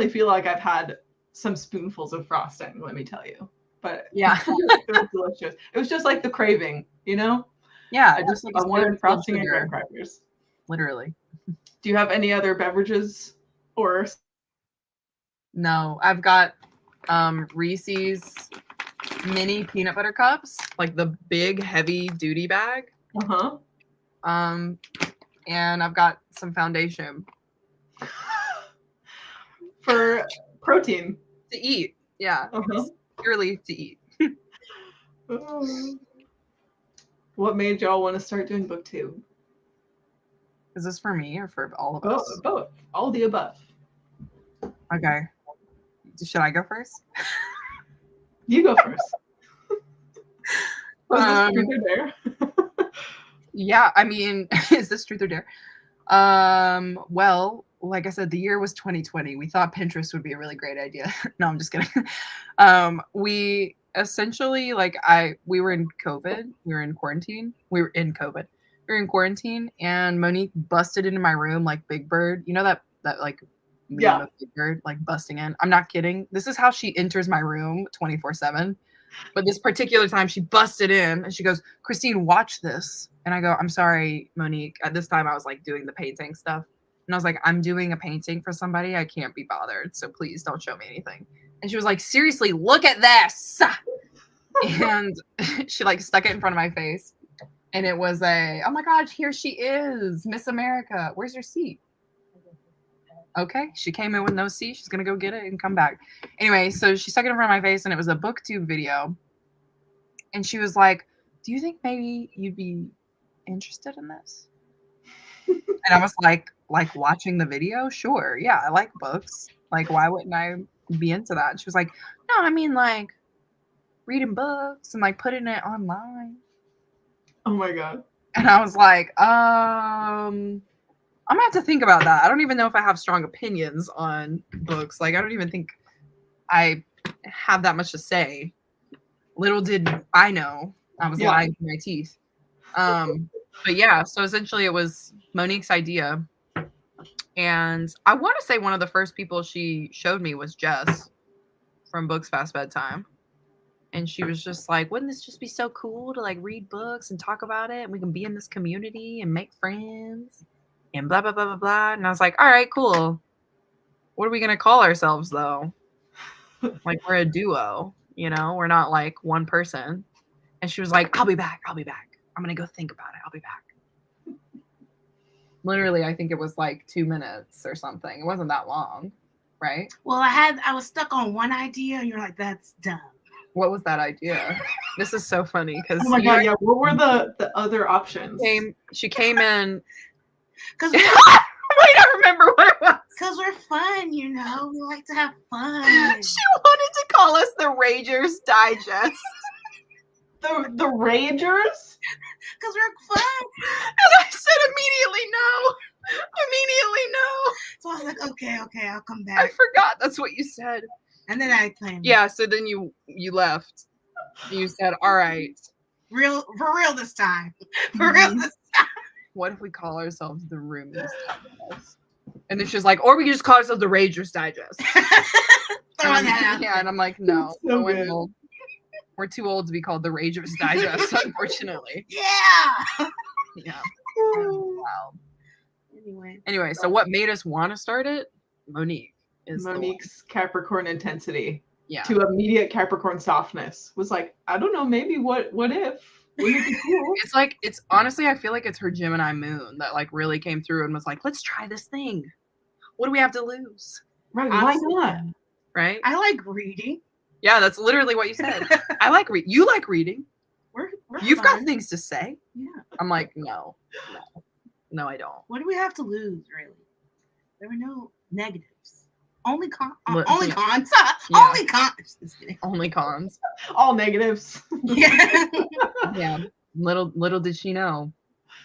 feel like I've had some spoonfuls of frosting, let me tell you. But yeah, it was delicious. It was just like the craving, Yeah, I wanted frosting and graham crackers. Literally. Do you have any other beverages or? No, I've got Reese's mini peanut butter cups, like the big heavy duty bag. And I've got some foundation for protein to eat. Yeah, purely to eat. What made y'all want to start doing book 2? Is this for me or for all of us? Both. All the above. Okay. Should I go first? You go first. Was this truth or dare? Yeah, I mean, is this truth or dare? Well, like I said, the year was 2020. We thought Pinterest would be a really great idea. No, I'm just kidding. We essentially, we were in COVID. We were in quarantine. We were in COVID. We were in quarantine, and Monique busted into my room like Big Bird. You know that meme of Big Bird, busting in? I'm not kidding. This is how she enters my room 24/7. But this particular time, she busted in, and she goes, Christine, watch this. And I go, I'm sorry, Monique. At this time, I was doing the painting stuff. And I was like, I'm doing a painting for somebody. I can't be bothered. So please don't show me anything. And she was like, seriously, look at this. And she stuck it in front of my face. And it was oh my gosh, here she is, Miss America. Where's your seat? Okay, she came in with no seat. She's going to go get it and come back. Anyway, so she stuck it in front of my face, and it was a booktube video. And she was like, do you think maybe you'd be interested in this? And I was like watching the video? Sure. Yeah, I like books. Why wouldn't I be into that? And she was like, no, I mean, reading books and, putting it online. Oh, my God. And I was like, I'm gonna have to think about that. I don't even know if I have strong opinions on books. I don't even think I have that much to say. Little did I know I was lying through my teeth. But yeah, so essentially it was Monique's idea. And I want to say one of the first people she showed me was Jess from Books Past Bedtime. And she was just like, wouldn't this just be so cool to like read books and talk about it? And we can be in this community and make friends and blah, blah, blah, blah, blah. And I was like, all right, cool. What are we going to call ourselves though? Like we're a duo, you know, we're not like one person. And she was like, I'll be back. I'm going to go think about it. I'll be back. Literally, I think it was like 2 minutes or something. It wasn't that long, right? Well, I was stuck on one idea and you're like, that's dumb. What was that idea? This is so funny because oh my god, yeah. What were the other options? She came in because wait, I remember what it was. Because we're fun, you know. We like to have fun. She wanted to call us the Ragers Digest. The Ragers? Because we're fun. And I said immediately no. So I was like, okay, I'll come back. I forgot that's what you said. And then I claimed. Yeah, so then you left. You said, all right. For real this time. For real this time. What if we call ourselves the Roomies Digest? And then she's like, or we can just call ourselves the Ragers Digest. And I'm like, no. So we're too old to be called the Ragers Digest, unfortunately. Yeah. Yeah. Wow. Anyway, so what made us want to start it? Monique's Capricorn intensity. Yeah. To immediate Capricorn softness was like, I don't know, maybe what if? Wouldn't it be cool? It's honestly, I feel like it's her Gemini moon that like really came through and was like, let's try this thing. What do we have to lose? Right. Honestly, why not? Right. I like reading. Yeah, that's literally what you said. I like reading. You like reading. You've got things to say. Yeah. I'm like, no, I don't. What do we have to lose, really? There were no negatives. Only cons. Yeah. Only cons. Only cons. All negatives. Yeah. Yeah. Little did she know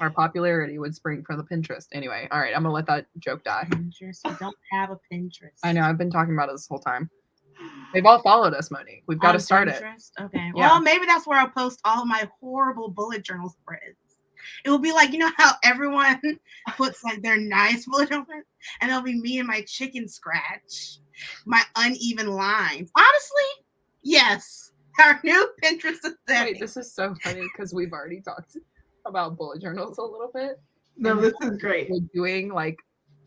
our popularity would spring from the Pinterest. Anyway, all right, I'm gonna let that joke die. Pinterest. We don't have a Pinterest. I know. I've been talking about it this whole time. They've all followed us, Monique. We've got to start Pinterest? it. Okay. Yeah. Well, maybe that's where I'll post all my horrible bullet journal spreads. It will be like, you know how everyone puts like their nice bullet journal spreads? And it'll be me and my chicken scratch, my uneven lines. Honestly, yes. Our new Pinterest aesthetic. Wait, this is so funny because we've already talked about bullet journals a little bit. No, this is great. We're doing like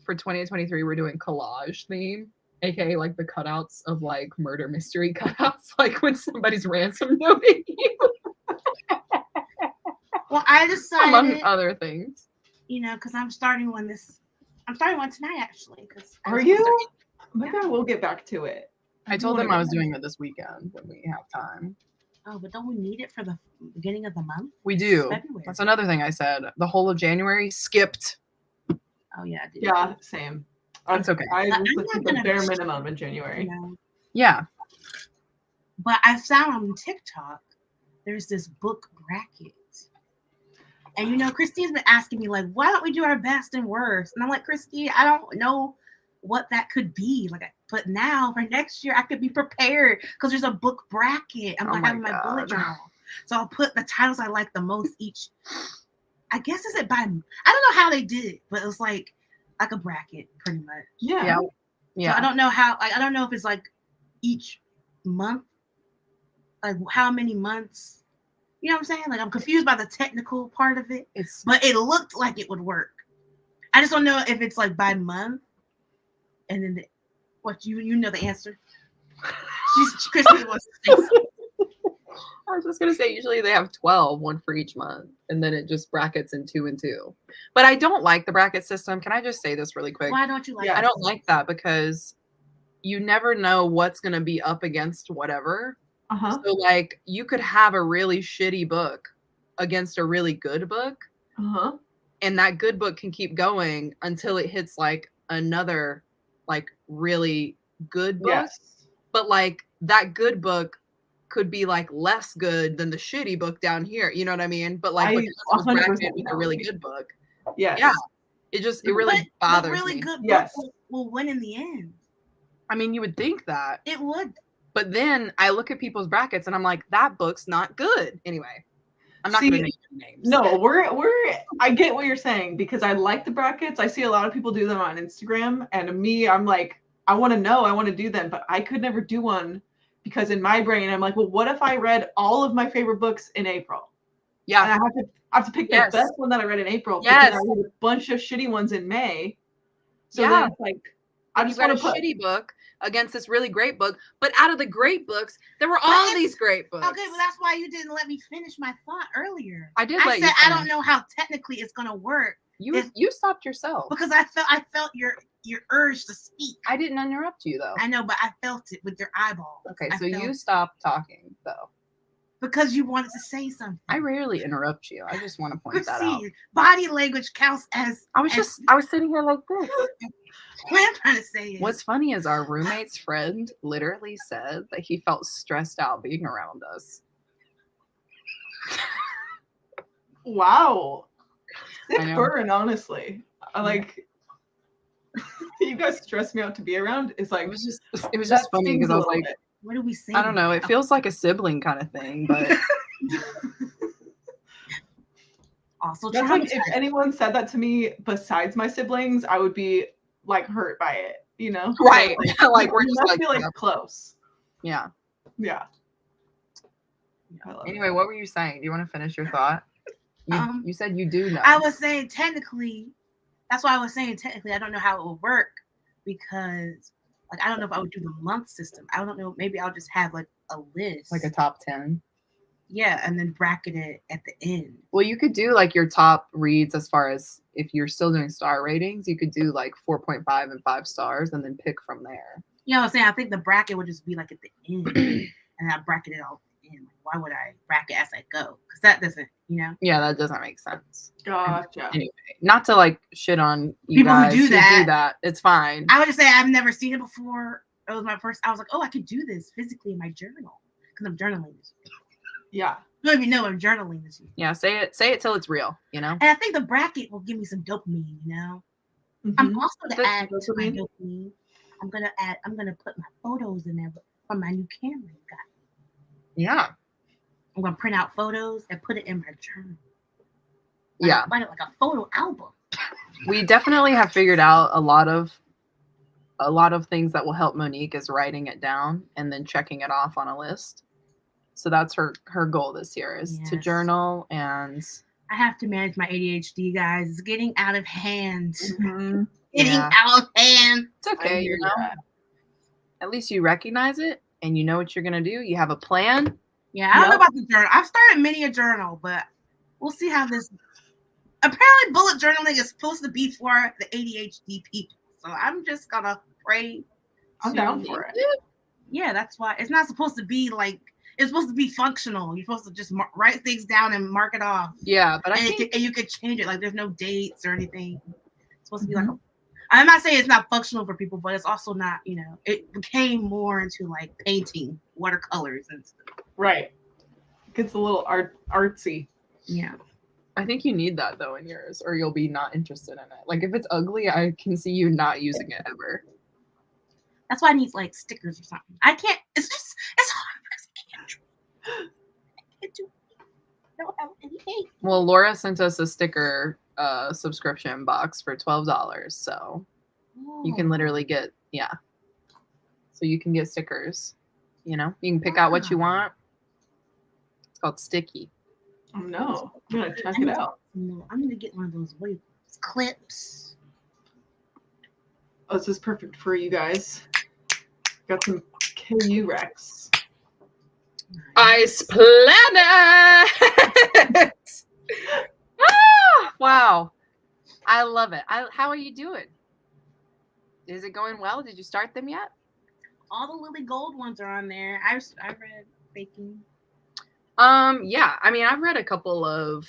for 2023, we're doing collage theme, aka like the cutouts of like murder mystery cutouts, like when somebody's ransom noting you. Well, I decided, among other things, you know, because I'm starting one tonight actually. Are you? Oh my god, we'll get back to it. I told them I was doing it this weekend when we have time. Oh, but don't we need it for the beginning of the month? We do. February. That's another thing I said. The whole of January skipped. Oh yeah, I did. Yeah, same. That's okay. I listened to the bare minimum in January. You know, Yeah. but I found on TikTok there's this book bracket. And you know, Christine's been asking me, like, why don't we do our best and worst? And I'm like, Christine, I don't know what that could be. Like, but now for next year, I could be prepared because there's a book bracket. I'm having my bullet journal. So I'll put the titles I like the most each. I guess is it by, I don't know how they did it, but it was like a bracket pretty much. Yeah. So I don't know how, I don't know if it's like each month, like how many months. You know what I'm saying? Like I'm confused by the technical part of it, but it looked like it would work. I just don't know if it's like by month, and then you know the answer. Christine wants to say something. I was just gonna say usually they have 12, one for each month, and then it just brackets in 2 and 2. But I don't like the bracket system. Can I just say this really quick? Why don't you like? I don't like that because you never know what's gonna be up against whatever. Uh-huh. So like you could have a really shitty book against a really good book. Uh-huh. And that good book can keep going until it hits like another like really good book. Yes. But like that good book could be like less good than the shitty book down here. You know what I mean? But like because it was bracketed with a really good book. Yes. Yeah. It really bothers really me. Good yes. book will win in the end. I mean, you would think that. It would. But then I look at people's brackets and I'm like, that book's not good. Anyway, I'm not going to name names. No, I get what you're saying because I like the brackets. I see a lot of people do them on Instagram, and me, I'm like, I want to know, I want to do them, but I could never do one because in my brain, I'm like, well, what if I read all of my favorite books in April? Yeah. And I have to pick the best one that I read in April. Yes. But then I read a bunch of shitty ones in May. So then it's like, I just got a shitty book against this really great book, but out of the great books, there were all these great books. Okay, but that's why you didn't let me finish my thought earlier. I did. I said I don't know how technically it's gonna work. You stopped yourself because I felt your urge to speak. I didn't interrupt you though. I know, but I felt it with your eyeball. Okay, so you stopped talking though. Because you wanted to say something. I rarely interrupt you. I just want to point that out. Body language counts as. I was sitting here like this. What I'm trying to say is. What's funny is our roommate's friend literally said that he felt stressed out being around us. Wow. Sick burn, honestly. You guys stress me out to be around. It's like it was just funny because I was like, what do we say? I don't know. It feels like a sibling kind of thing, but also that's like if anyone said that to me besides my siblings, I would be like hurt by it, you know? Right. Like we're just like, like close. Yeah. Yeah. Anyway, what were you saying? Do you want to finish your thought? You said you do know. I was saying technically, that's why I was saying technically I don't know how it will work because like I don't know if I would do the month system. I don't know. Maybe I'll just have like a list. Like a top 10. Yeah, and then bracket it at the end. Well, you could do like your top reads as far as if you're still doing star ratings, you could do like 4.5 and 5 stars and then pick from there. Yeah, I was saying I think the bracket would just be like at the end and I bracket it all at the end. Like, why would I bracket as I go? Because that doesn't, you know? Yeah, that doesn't make sense. Gotcha. Anyway, not to like shit on you people guys who do that. It's fine. I would just say I've never seen it before. It was my first. I was like, oh, I could do this physically in my journal because I'm journaling this year. Yeah. You don't even know I'm journaling this year. Yeah, say it till it's real, you know? And I think the bracket will give me some dopamine, you know? Mm-hmm. I'm also going to add to my dopamine. I'm going to put my photos in there from my new camera you got. Yeah. I'm going to print out photos and put it in my journal. Yeah. Like a photo album. We definitely have figured out a lot of things that will help Monique is writing it down and then checking it off on a list. So that's her goal this year is to journal and I have to manage my ADHD, guys. It's getting out of hand. Mm-hmm. Getting out of hand. It's okay, you know. At least you recognize it and you know what you're gonna do. You have a plan. Yeah, I don't know about the journal. I've started many a journal, but we'll see how this. Apparently, bullet journaling is supposed to be for the ADHD people. So I'm just gonna pray. I'm down for it. Yeah, that's why it's not supposed to be like. It's supposed to be functional. You're supposed to just write things down and mark it off. Yeah, but and you could change it. Like there's no dates or anything. It's supposed to be like. I'm not saying it's not functional for people, but it's also not. You know, it became more into like painting, watercolors and stuff. Right. It gets a little artsy. Yeah. I think you need that though in yours, or you'll be not interested in it. Like if it's ugly, I can see you not using it ever. That's why I need like stickers or something. I can't. It's hard. Well, Laura sent us a sticker subscription box for $12, so you can literally get so you can get stickers. You know, you can pick out what you want. It's called Sticky. Oh no, I'm gonna check it out. No, I'm gonna get one of those clips. Oh, this is perfect for you guys. Got some KU Rex. Ice Planet. Wow, I love it. How are you doing? Is it going well? Did you start them yet? All the Lily Gold ones are on there. I read Baking. Yeah. I mean, I've read a couple of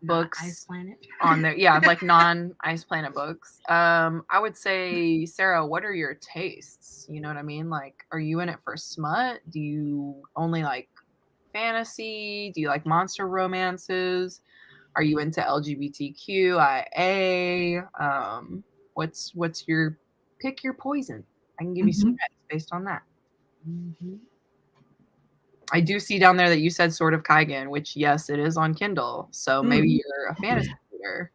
books Ice Planet on there. Yeah, like non-Ice Planet books. I would say, Sarah, what are your tastes? You know what I mean? Like, are you in it for smut? Do you only like fantasy? Do you like monster romances? Are you into LGBTQIA? What's your pick your poison? I can give you some recs based on that. Mm-hmm. I do see down there that you said Sword of Kaigen, which, yes, it is on Kindle. So maybe you're a fantasy reader,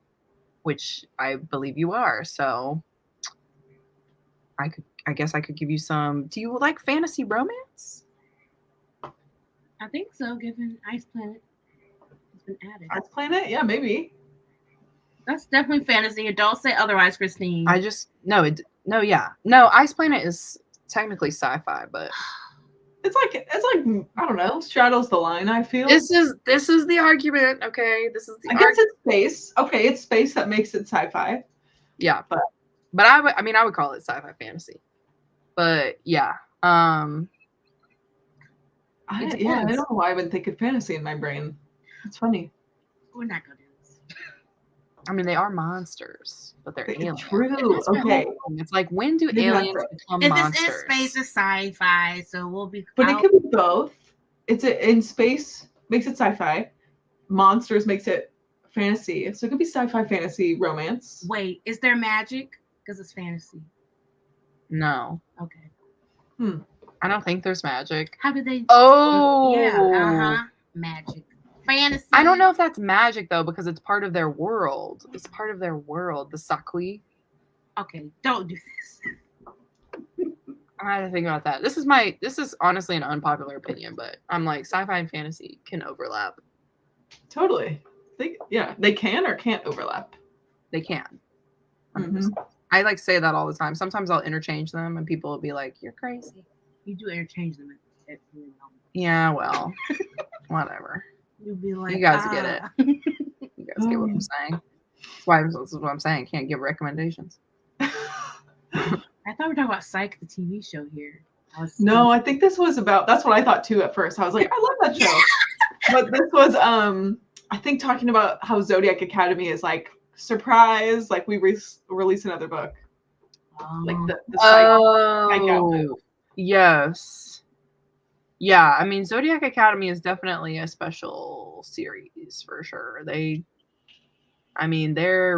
which I believe you are. So I guess I could give you some. Do you like fantasy romance? I think so, given Ice Planet has been added. Ice Planet? Yeah, maybe. That's definitely fantasy. Don't say otherwise, Christine. No, Ice Planet is technically sci-fi, but it's like I don't know, straddles the line. I feel this is the argument. Okay, this is the. I guess it's space. Okay, it's space that makes it sci-fi. Yeah, but I would call it sci-fi fantasy. But yeah, I don't know why I've been thinking fantasy in my brain. It's funny. We're not gonna do this. I mean, they are monsters, but they're aliens. True. Okay. It's like, when do aliens become monsters? This is space is sci-fi, so we'll be. But it could be both. In space makes it sci-fi. Monsters makes it fantasy. So it could be sci-fi, fantasy, romance. Wait, is there magic? Because it's fantasy. No. Okay. I don't think there's magic. How did they? Oh. Yeah. Magic. Fantasy. I don't know if that's magic though, because it's part of their world. It's part of their world. The Sakui. Okay, don't do this. I had to think about that. This is honestly an unpopular opinion, but I'm like, sci-fi and fantasy can overlap. Totally. They can or can't overlap. They can. I like say that all the time. Sometimes I'll interchange them, and people will be like, "You're crazy." You do interchange them. Yeah, well, whatever. You'll be like, you guys get it. You guys get what I'm saying. This is what I'm saying. Can't give recommendations. I thought we were talking about Psych, the TV show here. No, I think this was about. That's what I thought too at first. I was like, I love that show, but this was I think talking about how Zodiac Academy is like. Surprise, like we release another book. Like the yes. Yeah, I mean, Zodiac Academy is definitely a special series for sure. They're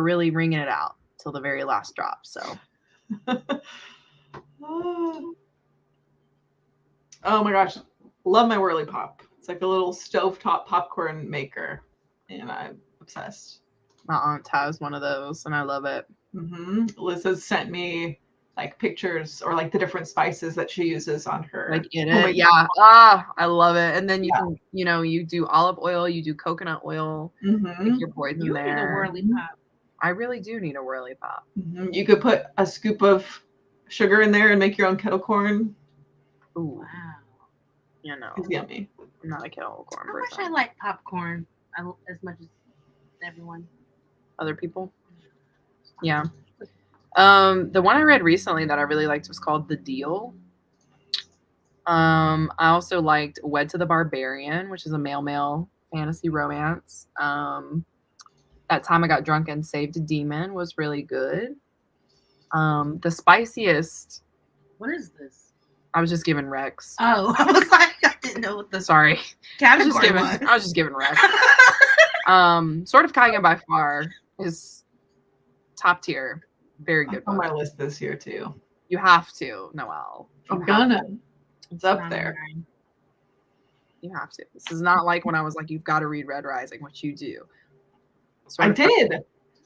really ringing it out till the very last drop, so. Oh my gosh, love my Whirly Pop. It's like a little stovetop popcorn maker, and I'm obsessed. My aunt has one of those, and I love it. Liz has sent me like pictures or like the different spices that she uses on her. Like in it, yeah. I love it. And then you can, you do olive oil, you do coconut oil, make your poison there. You need a Whirly Pop. I really do need a Whirly Pop. You could put a scoop of sugar in there and make your own kettle corn. Ooh. Wow. It's yummy. I'm not a kettle corn person. I wish I like popcorn as much as everyone. Other people. Yeah. The one I read recently that I really liked was called The Deal. I also liked Wed to the Barbarian, which is a male fantasy romance. That Time I Got Drunk and Saved a Demon was really good. The spiciest. What is this? I was just giving Rex. Oh, I was like, I didn't know what the Sorry. category I was just giving Rex. Sword of Kaigen by far is top tier. Very good. On my list this year too. You have to, Noelle. It's up there. You have to. This is not like when I was like, you've got to read Red Rising, which you do. I did.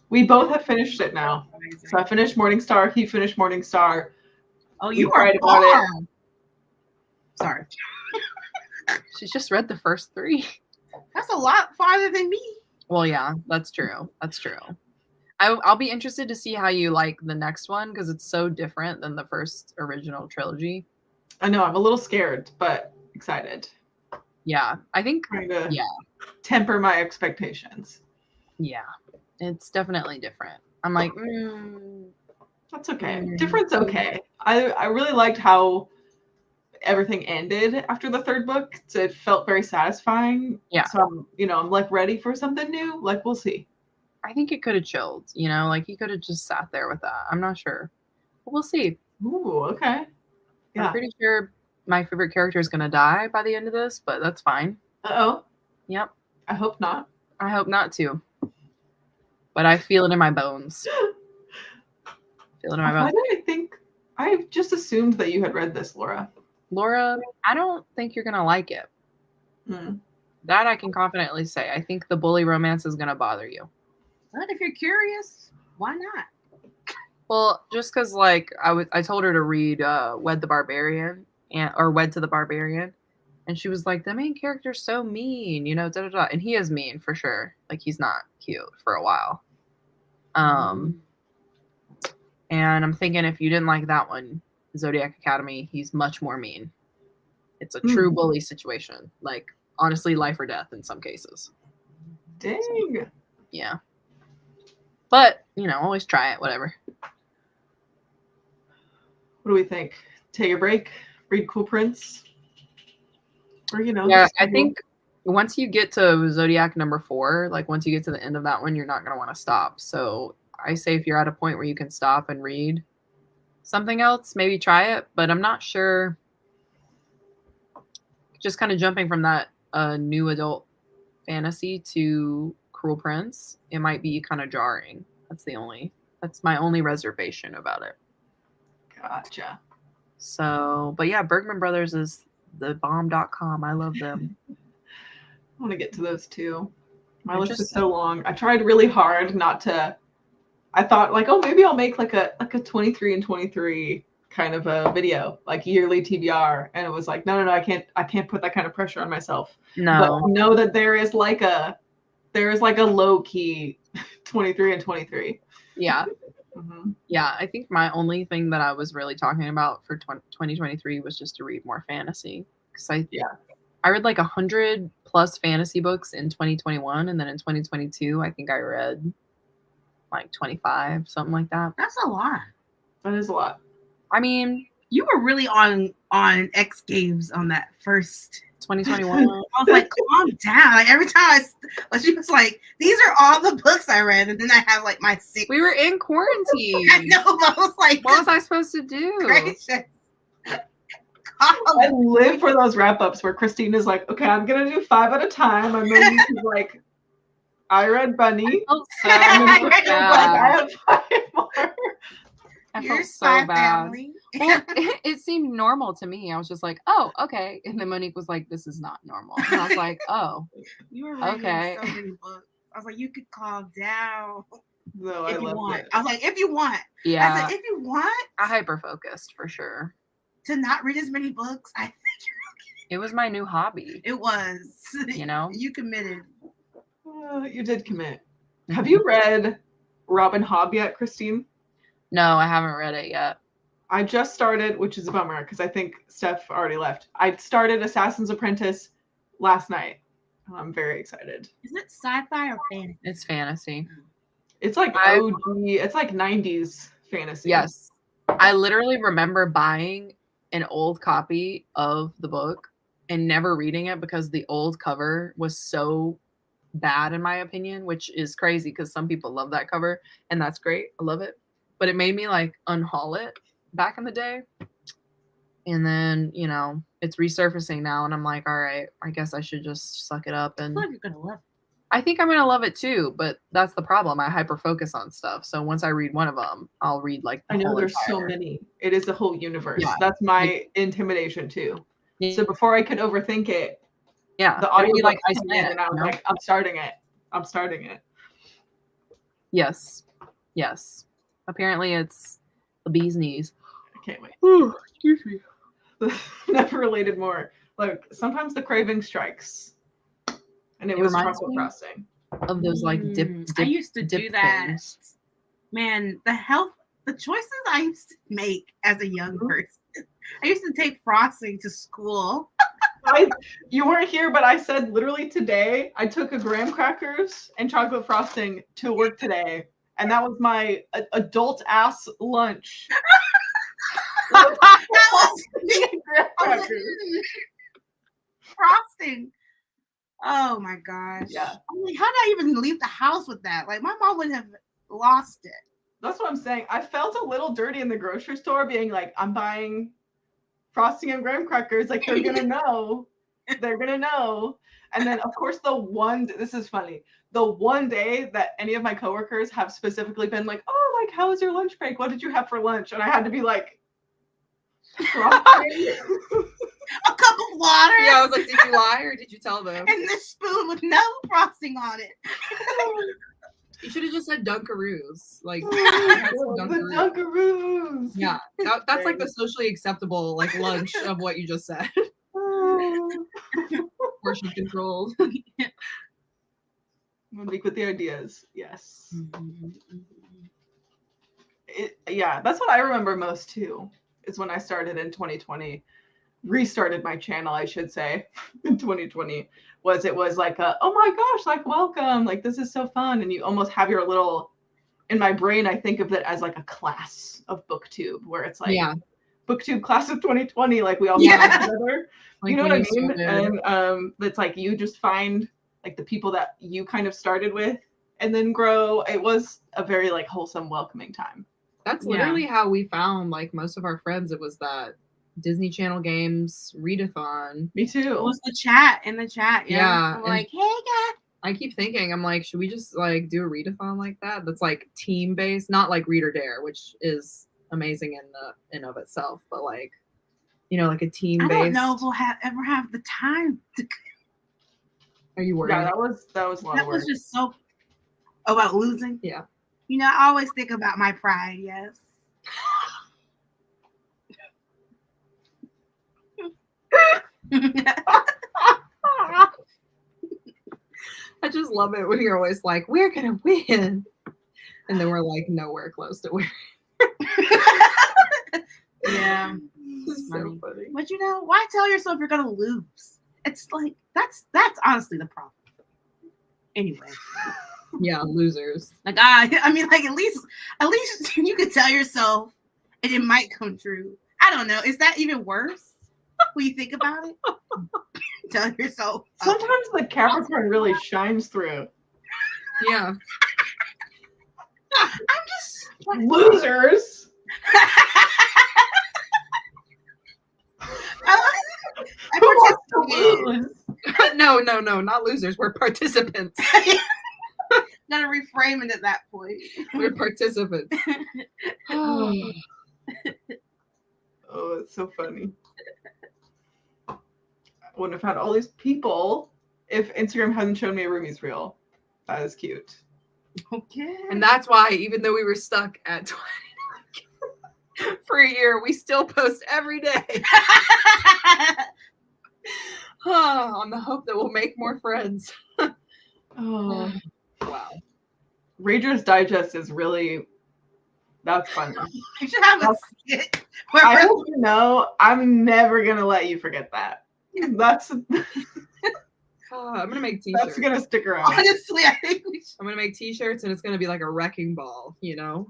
We both have finished it now. So I finished Morningstar. He finished Morningstar. Oh, you are right about it. Sorry. She's just read the first 3. That's a lot farther than me. Well, yeah, that's true. I'll be interested to see how you like the next one because it's so different than the first original trilogy. I know. I'm a little scared, but excited. Yeah, I think. Trying to temper my expectations. Yeah, it's definitely different. I'm like, that's okay. Different's okay. I really liked how everything ended after the 3rd book. So it felt very satisfying. Yeah. So I'm like ready for something new. Like we'll see. I think it could have chilled, like he could have just sat there with that. I'm not sure. But we'll see. Ooh, okay. Yeah. I'm pretty sure my favorite character is going to die by the end of this, but that's fine. Uh-oh. Yep. I hope not. I hope not too. But I feel it in my bones. I think I just assumed that you had read this, Laura. Laura, I don't think you're going to like it. That I can confidently say. I think the bully romance is going to bother you. But if you're curious, why not? Well, just because, like, I told her to read Wed the Barbarian, or Wed to the Barbarian, and she was like, the main character's so mean, you know, da-da-da. And he is mean, for sure. Like, he's not cute for a while. And I'm thinking if you didn't like that one, Zodiac Academy, he's much more mean. It's a true bully situation. Like, honestly, life or death in some cases. Dang. So, yeah. But, you know, always try it, whatever. What do we think? Take a break, read Cool Prince? Or, you know. Yeah, I think once you get to Zodiac number 4, like once you get to the end of that one, you're not going to want to stop. So I say if you're at a point where you can stop and read something else, maybe try it. But I'm not sure. Just kind of jumping from that new adult fantasy to Cruel Prince, it might be kind of jarring. That's my only reservation about it. Gotcha. So, but yeah, Bergman Brothers is the bomb.com. I love them. I want to get to those too. My list is so long. I tried really hard not to. I thought like, oh, maybe I'll make like a 23 and 23 kind of a video, like yearly TBR, and it was like, no, I can't put that kind of pressure on myself. No, but I know that there is like a low key 23 and 23. Yeah. Yeah, I think my only thing that I was really talking about for 2023 was just to read more fantasy. Because I read like 100 plus fantasy books in 2021, and then in 2022, I think I read like 25, something like that. That's a lot. That is a lot. I mean, you were really on X Games on that first 2021. I was like, calm down. Like every time she was like, these are all the books I read, and then I have like my 6. We were in quarantine. I know, but I was like, what was I supposed to do? Gracious. I live for those wrap-ups where Christine is like, okay, I'm gonna do 5 at a time, and then she's like, I read Bunny. I have 5 more. I felt so bad. Well, it seemed normal to me. I was just like, oh, okay. And then Monique was like, this is not normal. And I was like, oh, you were reading okay. So many books. I was like, you could calm down. No, if you want. I was like, if you want. Yeah. I said, if you want. I hyper-focused for sure. To not read as many books, I think it was my new hobby. It was. You know? You committed. You did commit. Have you read Robin Hobb yet, Christine? No, I haven't read it yet. I just started, which is a bummer because I think Steph already left. I started Assassin's Apprentice last night. I'm very excited. Is it sci-fi or fantasy? It's fantasy. It's like OG. It's like 90s fantasy. Yes. I literally remember buying an old copy of the book and never reading it because the old cover was so bad in my opinion, which is crazy because some people love that cover and that's great. I love it. But it made me like unhaul it back in the day. And then, you know, it's resurfacing now and I'm like, all right, I guess I should just suck it up. And I feel like you're gonna love it. I think I'm going to love it too, but that's the problem. I hyper focus on stuff. So once I read one of them, I'll read like I know there's so many. It is a whole universe. Yeah. That's my intimidation too. Yeah. So before I could overthink it, the audio like I and I was like, I'm starting it. Yes. Yes. Apparently it's the bee's knees. I can't wait. Ooh, excuse me. Never related more. Like sometimes the craving strikes. And it was chocolate frosting. Of those like dip I used to do that. Things. Man, the choices I used to make as a young person. I used to take frosting to school. You weren't here, but I said literally today, I took a graham crackers and chocolate frosting to work today. And that was my adult ass lunch. That was frosting. Oh my gosh. Yeah. I'm like, how did I even leave the house with that? Like my mom would have lost it. That's what I'm saying. I felt a little dirty in the grocery store being like, I'm buying frosting and graham crackers. Like they're gonna know. They're gonna know. And then of course this is funny. The one day that any of my coworkers have specifically been like, oh, like how was your lunch break? What did you have for lunch? And I had to be like, A cup of water. Yeah, I was like, did you lie or did you tell them? And this spoon with no frosting on it. You should have just said Dunkaroos. Like, the Dunkaroos. Yeah, that's like the socially acceptable like lunch of what you just said. Portion controlled. Monique with the ideas. Yes. Yeah, that's what I remember most too. Is when I started in 2020, restarted my channel, I should say, in 2020. It was like oh my gosh, like welcome, like this is so fun, and you almost have your little. In my brain, I think of it as like a class of BookTube, where it's like BookTube class of 2020, like we all got together. Like, you know what I mean? Started. And it's like you just find like the people that you kind of started with and then grow. It was a very like wholesome, welcoming time. That's literally how we found like most of our friends. It was that Disney Channel games readathon. Me too. It was the chat in the chat. Yeah. I'm like, hey guys. I keep thinking, I'm like, should we just like do a readathon like that? That's like team based, not like Read or Dare, which is amazing in of itself, but like, you know, like a team based. I don't know if we'll ever have the time to. Are you worried? Yeah, that was a lot of work. That was just so about losing. Yeah. You know, I always think about my pride. Yes. I just love it when you're always like, we're gonna win, and then we're like nowhere close to winning. Yeah, it's so funny. But you know, why tell yourself you're gonna lose? It's like that's honestly the problem. Anyway. Yeah, losers. Like I mean, like at least you could tell yourself, and it might come true. I don't know. Is that even worse when you think about it? Tell yourself. Sometimes the Capricorn really shines through. Yeah. I'm just losers. Who wants to lose? No, not losers. We're participants. Gotta reframe it at that point. We're participants. Oh, it's so funny. I wouldn't have had all these people if Instagram hadn't shown me a Rumi's reel. That is cute. Okay. And that's why, even though we were stuck at 20 for a year, we still post every day. On the hope that we'll make more friends. Oh. Wow. Rager's Digest is really, that's funny. You should have a skit. I hope you know, I'm never going to let you forget that. That's... I'm going to make t-shirts. That's going to stick around. Honestly, I think we should. I'm going to make t-shirts and it's going to be like a wrecking ball, you know?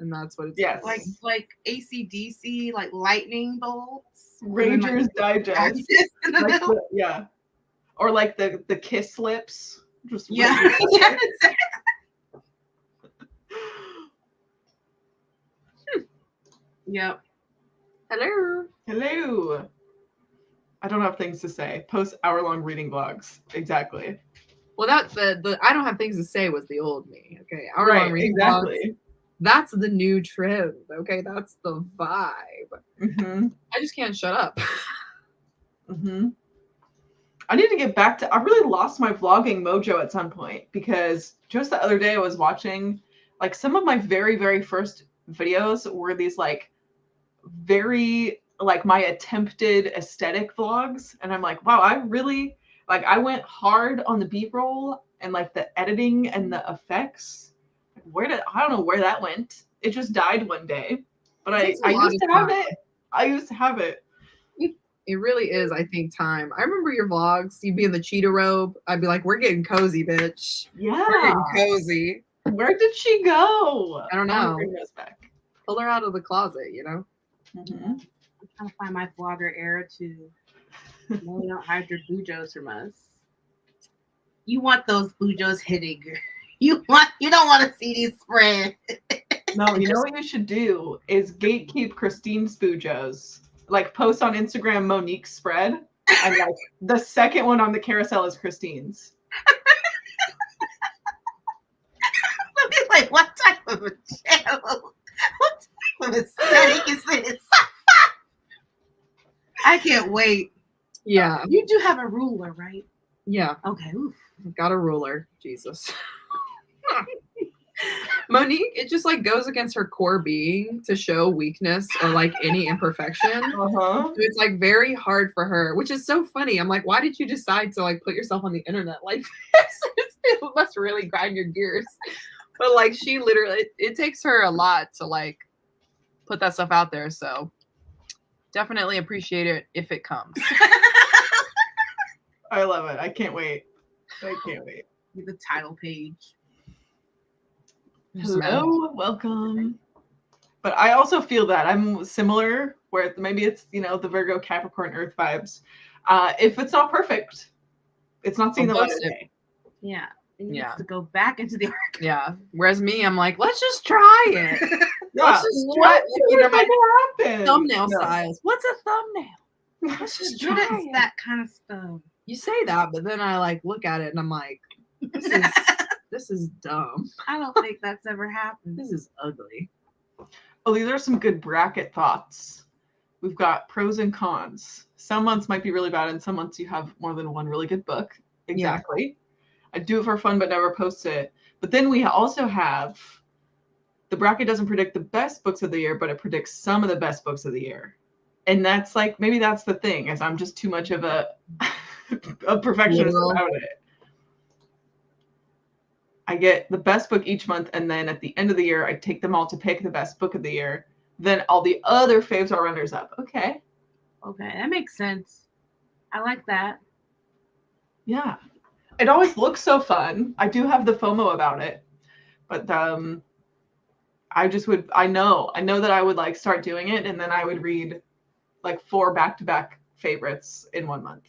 And that's what it's like AC/DC, like lightning bolts. Rager's Digest. Like yeah. Or like the kiss lips. Just yeah. Yep. Hello. I don't have things to say. Post hour-long reading vlogs. Exactly. Well, the I don't have things to say was the old me. Okay. Hour-long reading vlogs. That's the new trend. Okay. That's the vibe. Mm-hmm. I just can't shut up. Mm-hmm. I need to get back to, I really lost my vlogging mojo at some point because just the other day I was watching like some of my very, very first videos were these like very like my attempted aesthetic vlogs. And I'm like, wow, I really like, I went hard on the B-roll and like the editing and the effects. I don't know where that went. It just died one day, but I used to have it. I used to have it. It really is, I think, time. I remember your vlogs. You'd be in the cheetah robe. I'd be like, we're getting cozy, bitch. Yeah. We're getting cozy. Where did she go? I don't know. Bring those back. Pull her out of the closet, you know? Mm-hmm. I'm trying to find my vlogger era to no, you don't hide your bujos from us. You want those bujos hitting. You don't want to see these spread. No, you know what you should do is gatekeep Christine's bujos. Like post on Instagram Monique's spread, and like the second one on the carousel is Christine's. I'll be like, what type of a channel? What type of aesthetic is this? I can't wait. Yeah. You do have a ruler, right? Yeah. Okay. Oof. Got a ruler. Jesus. Monique, it just like goes against her core being to show weakness or like any imperfection. So it's like very hard for her, which is so funny. I'm like, why did you decide to like put yourself on the internet like this? It must really grind your gears. But like she literally, it takes her a lot to like put that stuff out there. So definitely appreciate it if it comes. I love it. I can't wait. I can't wait. The title page. Hello, welcome. But I also feel that I'm similar, where maybe it's, you know, the Virgo, Capricorn, Earth vibes. If it's not perfect, it's not seeing the light of day. Yeah. It needs to go back into the archive. Yeah. Whereas me, I'm like, let's just try it. Let's just try it. You know, my happen. thumbnail styles. What's a thumbnail? Let's just try it. That kind of stuff. You say that, but then I like look at it and I'm like, this is dumb. I don't think that's ever happened. This is ugly. Oh, these are some good bracket thoughts. We've got pros and cons. Some months might be really bad, and some months you have more than one really good book. Exactly. Yeah. I do it for fun, but never post it. But then we also have the bracket doesn't predict the best books of the year, but it predicts some of the best books of the year. And that's like, maybe that's the thing, is I'm just too much of a perfectionist about it. I get the best book each month, and then at the end of the year, I take them all to pick the best book of the year. Then all the other faves are runners up. Okay, that makes sense. I like that. Yeah, it always looks so fun. I do have the FOMO about it, but I know that I would like start doing it, and then I would read like 4 back-to-back favorites in 1 month.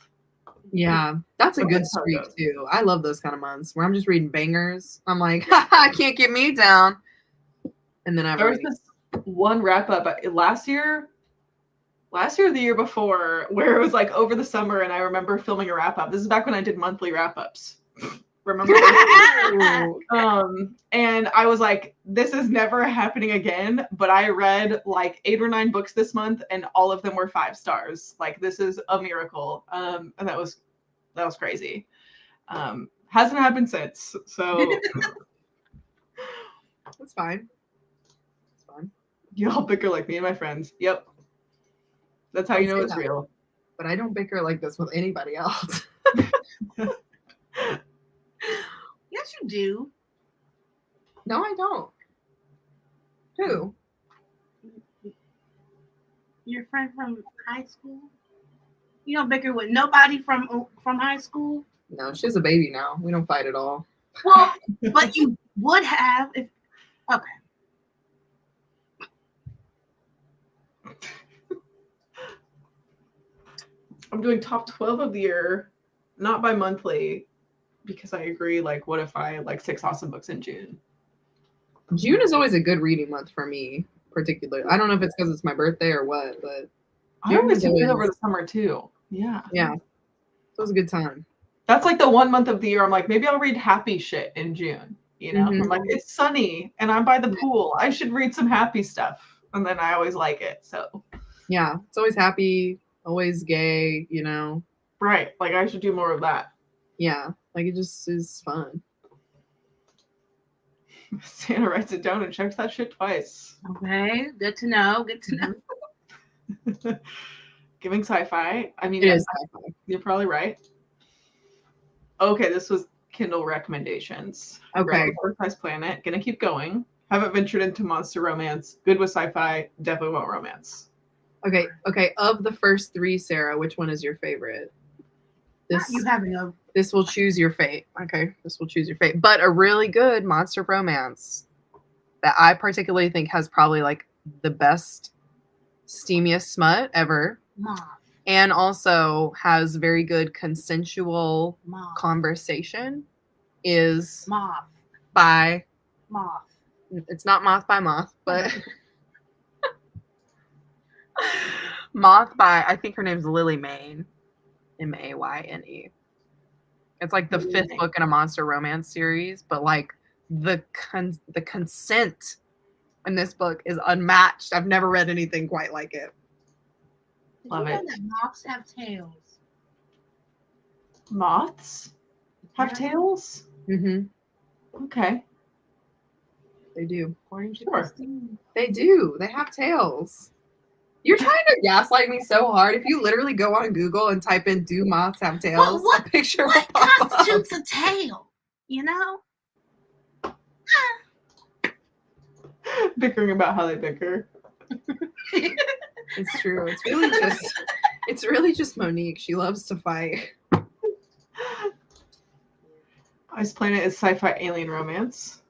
Yeah, that's a good streak too. I love those kind of months where I'm just reading bangers. I'm like, can't get me down. And then there was this one wrap up last year or the year before, where it was like over the summer, and I remember filming a wrap up. This is back when I did monthly wrap ups. Remember? And I was like, this is never happening again. But I read like 8 or 9 books this month, and all of them were 5 stars. Like, this is a miracle. And that was crazy. Hasn't happened since. So it's fine. It's fine. You all bicker like me and my friends. Yep. That's how you know it's real. But I don't bicker like this with anybody else. Yes, you do. No, I don't. Who? Your friend from high school? You don't bicker with nobody from high school? No, she's a baby now. We don't fight at all. Well, but you would have if. Okay. I'm doing top 12 of the year, not by monthly, because I agree. Like, what if I like 6 awesome books in June? June is always a good reading month for me, particularly. I don't know if it's because it's my birthday or what, but I always do it over the summer too. Yeah. Yeah. It was a good time. That's like the 1 month of the year I'm like, maybe I'll read happy shit in June. You know, I'm like, it's sunny and I'm by the pool. I should read some happy stuff. And then I always like it. So yeah, it's always happy, always gay, you know. Right. Like, I should do more of that. Yeah. Like, it just is fun. Santa writes it down and checks that shit twice. Okay. Good to know. Good to know. Giving sci-fi. I mean, it is sci-fi. You're probably right. Okay, this was Kindle recommendations. Okay. Earth Price Planet. Gonna keep going. Haven't ventured into monster romance. Good with sci-fi. Definitely want romance. Okay. Of the first 3, Sarah, which one is your favorite? This will choose your fate. Okay, this will choose your fate. But a really good monster romance that I particularly think has probably like the best, steamiest smut ever. Moth. And also has very good consensual conversation is Moth. by Moth. It's not Moth by Moth, but Moth by, I think her name's Lily Mayne. Mayne. It's like the 5th book in a monster romance series, but like the consent in this book is unmatched. I've never read anything quite like it. Love you know it. that moths have tails? Moths have Yeah. tails? Mm-hmm. Okay. They do. According to Sure. Christine. They do. They have tails. You're trying to gaslight me so hard. If you literally go on Google and type in "do moths have tails," a picture will What pop up. constitutes a tail? You know? Bickering about how they bicker. It's true. It's really just Monique. She loves to fight. Ice Planet is sci-fi alien romance.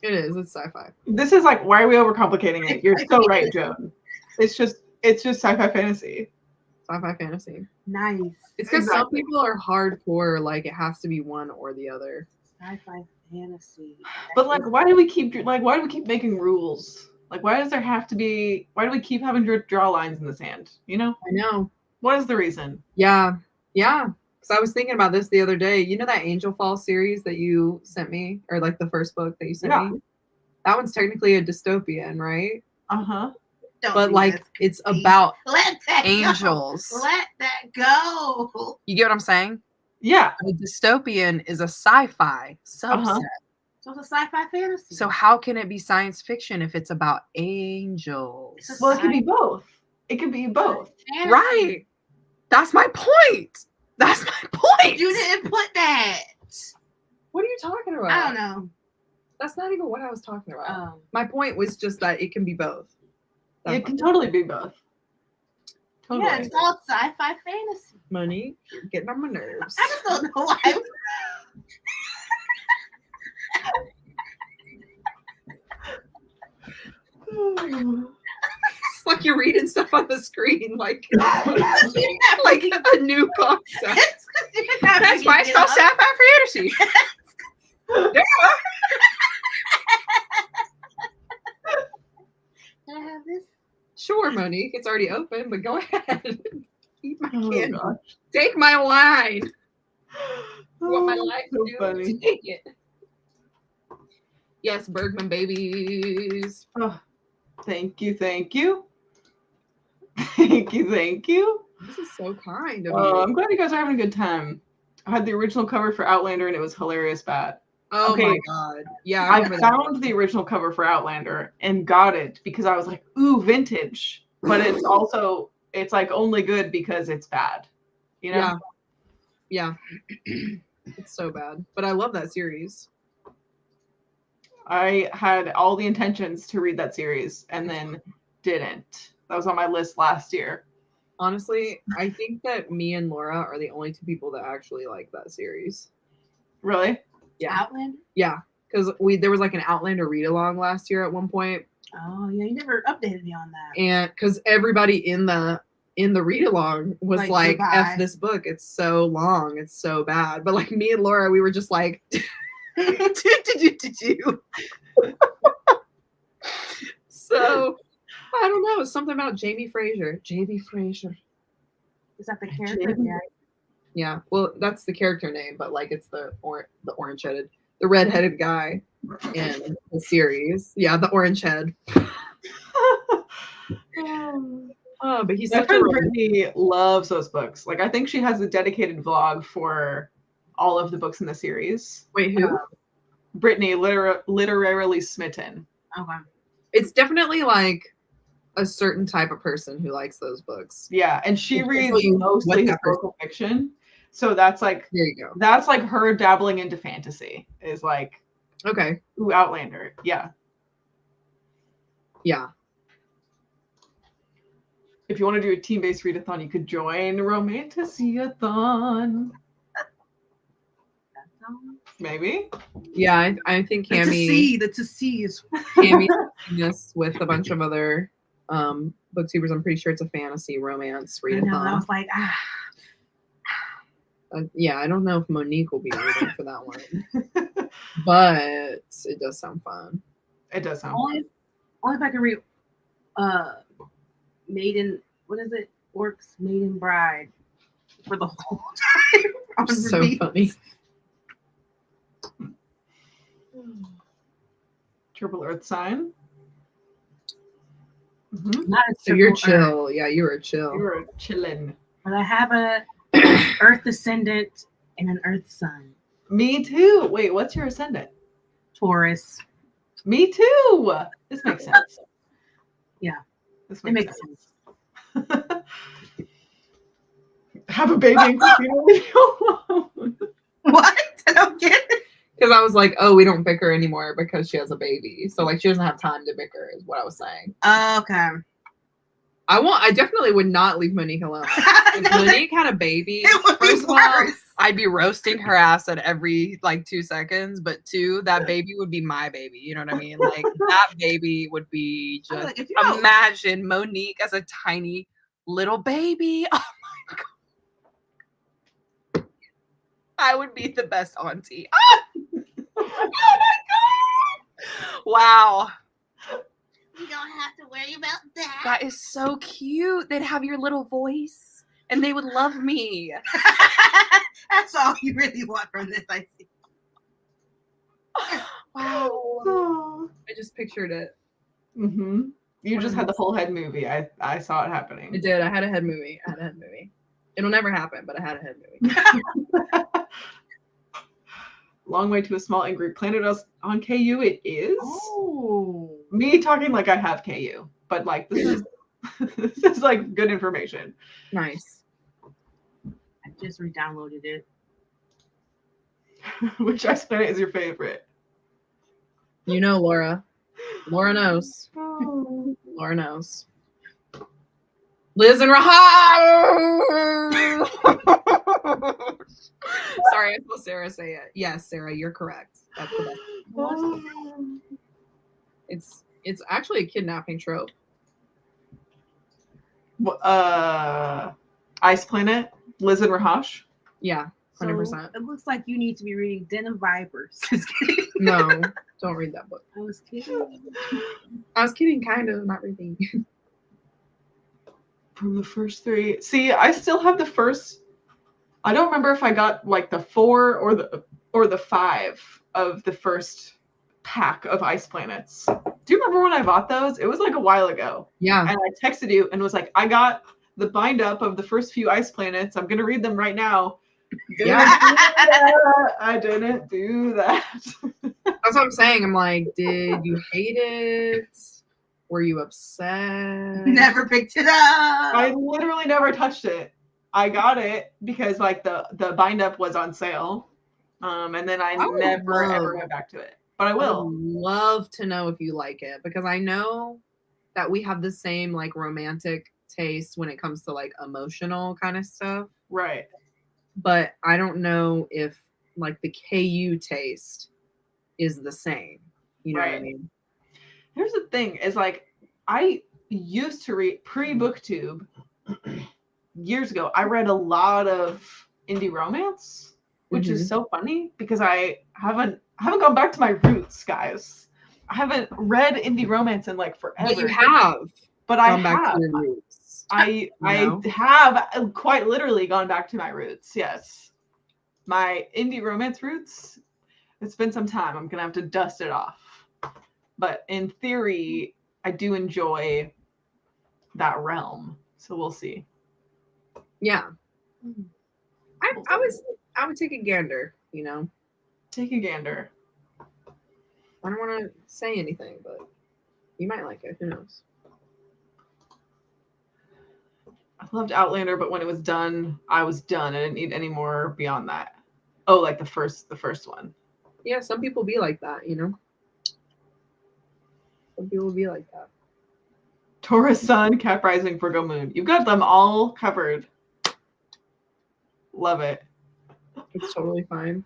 It is. It's sci-fi. This is like, why are we overcomplicating it? You're so right, Joan. It's just sci-fi fantasy. Sci-fi fantasy. Nice. It's because some people are hardcore, like it has to be one or the other. Sci-fi fantasy. But like, why do we keep making rules? Like, why does there have to be? Why do we keep having to draw lines in the sand? You know? I know. What is the reason? Yeah. Because I was thinking about this the other day. You know that Angel Falls series that you sent me, or like the first book that you sent me? That one's technically a dystopian, right? Uh-huh. But like, it's about angels. Go. Let that go. You get what I'm saying? Yeah. A dystopian is a sci-fi subset. So it's a sci-fi fantasy. So how can it be science fiction if it's about angels? Well, it could be both. It could be both. Fantasy. Right. That's my point. That's my point. You didn't put that. What are you talking about? I don't know. That's not even what I was talking about. Oh. My point was just that it can be both. It can totally be both. Totally. Yeah, it's called sci-fi fantasy. Monique, you're getting on my nerves. I just don't know why. It's like you're reading stuff on the screen, like a new concept. That's why it's called sci-fi fantasy. Can I have this? Sure, Monique. It's already open, but go ahead. Eat my candy. Gosh. Take my line. What my life so do funny. to take it. Yes, Bergman babies. Oh, thank you. Thank you. Thank you. Thank you. This is so kind of Oh, you. I'm glad you guys are having a good time. I had the original cover for Outlander and it was hilarious bad. Oh Okay. my god. Yeah, I remember found the original cover for Outlander and got it because I was like, ooh, vintage. But it's like only good because it's bad. You know? Yeah. It's so bad. But I love that series. I had all the intentions to read that series and then didn't. That was on my list last year. Honestly, I think that me and Laura are the only two people that actually like that series. Really? Yeah. Outlander? Yeah. Because there was like an Outlander read along last year at one point. Oh yeah, you never updated me on that. And because everybody in the read along was like F this book, it's so long, it's so bad. But like me and Laura, we were just like So I don't know, it's something about Jamie Fraser. Is that the character? Yeah, well, that's the character name, but like it's the orange-headed, the red-headed guy in the series. Yeah, the orange head. Oh, but he's My such friend a Brittany loves those books. Like I think she has a dedicated vlog for all of the books in the series. Wait, who? Brittany, literarily smitten. Okay. It's definitely like a certain type of person who likes those books. Yeah, and she It's reads really mostly historical fiction. So that's like There you go. that's like her dabbling into fantasy is like Okay. ooh, Outlander. Yeah. Yeah. If you want to do a team-based readathon, you could join Romantasy-a-thon. Maybe. Yeah, I think Cammy The to see is Cammy's doing this with a bunch of other booktubers. I'm pretty sure it's a fantasy romance I know. I readathon. was like, Yeah, I don't know if Monique will be reading for that one, but it does sound fun. It does sound only if I can read Maiden, what is it? Orcs Maiden Bride for the whole time. So funny. Triple Earth sign. Mm-hmm. Not a So you're triple Earth, chill. Yeah, you were chill. You were chilling. but I have a Earth ascendant and an Earth sun. Me too. Wait, what's your ascendant? Taurus. Me too. This makes sense. Yeah, This it makes sense. Have a baby and Christina leave you alone. What? I don't get it. Because I was like, oh, we don't bicker anymore because she has a baby. So like she doesn't have time to bicker is what I was saying. Okay. I definitely would not leave Monique alone. If Monique had a baby, It would be first of all, worse. I'd be roasting her ass at every like 2 seconds. But 2, that baby would be my baby. You know what I mean? Like that baby would be I'm just like, if you don't- imagine Monique as a tiny little baby. Oh my god. I would be the best auntie. Ah! Oh my god. Wow. You don't have to worry about that. That is so cute. They'd have your little voice and they would love me. That's all you really want from this, I see. Wow. Oh. I just pictured it. Mm-hmm. You just had the whole head movie. I saw it happening. I did. I had a head movie. It'll never happen, but I had a head movie. Long way to a small in-group planet on KU. It is. Oh. Me talking like I have KU, but like this is this is like good information. Nice. I just re-downloaded it. Which ice planet is your favorite? You know, Laura. Laura knows. Oh. Laura knows. Liz and Rahab. Sorry, I saw Sarah say it. Yes, Sarah, you're correct. That's the best. It's actually a kidnapping trope. Ice planet, Liz and Rahash. Yeah, 100%. So it looks like you need to be reading Den of Vipers. Just kidding. No, don't read that book. I was kidding. I was kidding, kind of, not really. From the first 3. See, I still have the first. I don't remember if I got like the 4 or the 5 of the first pack of ice planets. Do you remember when I bought those? It was like a while ago. Yeah. And I texted you and was like, I got the bind up of the first few ice planets. I'm gonna read them right now. I didn't do that. That's what I'm saying. I'm like, did you hate it? Were you upset? Never picked it up. I literally never touched it. I got it because like the bind up was on sale. And then I never ever went back to it. But I will. I would love to know if you like it because I know that we have the same like romantic taste when it comes to like emotional kind of stuff. Right. But I don't know if like the KU taste is the same. You know what I mean? Here's the thing is like I used to read pre-booktube years ago. I read a lot of indie romance, which is so funny because I haven't gone back to my roots, guys. I haven't read indie romance in like forever. But you have. But I gone back have. to your roots. I have quite literally gone back to my roots. Yes. My indie romance roots. It's been some time. I'm gonna have to dust it off. But in theory, I do enjoy that realm. So we'll see. Yeah. I would take a gander, you know. Take a gander. I don't want to say anything, but you might like it. Who knows? I loved Outlander, but when it was done, I was done. I didn't need any more beyond that. Oh, like the first one. Yeah, some people be like that, you know. Some people be like that. Taurus Sun, Cap Rising, Virgo Moon. You've got them all covered. Love it. It's totally fine.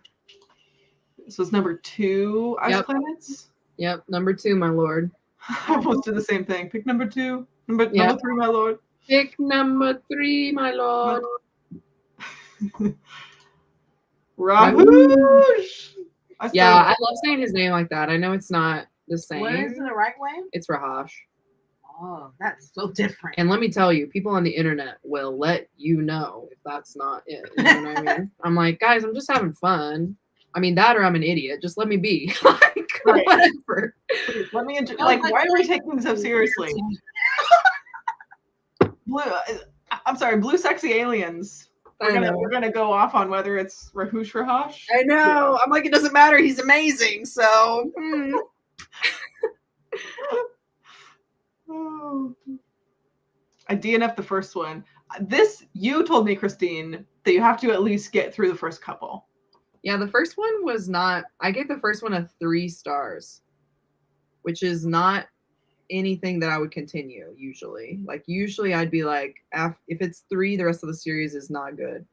This was number 2 ice planets. Yep, number 2, my lord. I almost did the same thing. Pick number 2. Number 3, my lord. Pick number 3, my lord. Rahush. I love saying his name like that. I know it's not the same. What is the right way? It's Rahash. Oh, that's so different. And let me tell you, people on the internet will let you know if that's not it. You know what I mean? I'm like, guys, I'm just having fun. I mean, that or I'm an idiot. Just let me be. Like, whatever. Let me why are we taking this so seriously? Blue sexy aliens. We're gonna go off on whether it's Rahush Rahosh. I know. I'm like, it doesn't matter. He's amazing. So. I DNF the first one. You told me, Christine, that you have to at least get through the first couple. Yeah, the first one was not. I gave the first one a 3 stars, which is not anything that I would continue usually. Like usually I'd be like, if it's 3, the rest of the series is not good.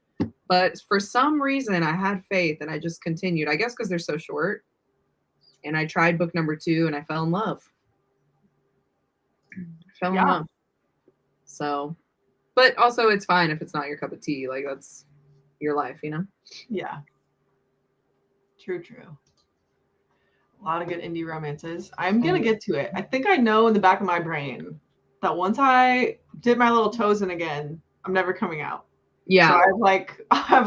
But for some reason I had faith and I just continued. I guess because they're so short. And I tried book number 2 and I fell in love. In love. So, but also it's fine if it's not your cup of tea. Like that's your life, you know? Yeah. True. A lot of good indie romances. I'm going to get to it. I think I know in the back of my brain that once I dip my little toes in again, I'm never coming out. Yeah. So I've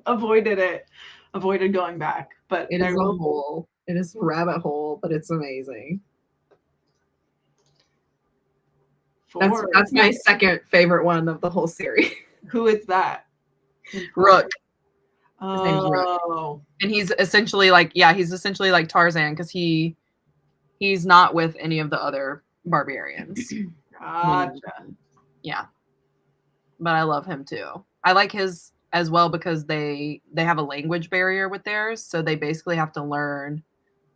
avoided going back. But it is a hole. It is a rabbit hole, but it's amazing. That's my second favorite one of the whole series. Who is that? Rook. His name's Rook. And he's essentially like Tarzan because he's not with any of the other barbarians. Gotcha. Yeah. But I love him too. I like his as well because they have a language barrier with theirs, so they basically have to learn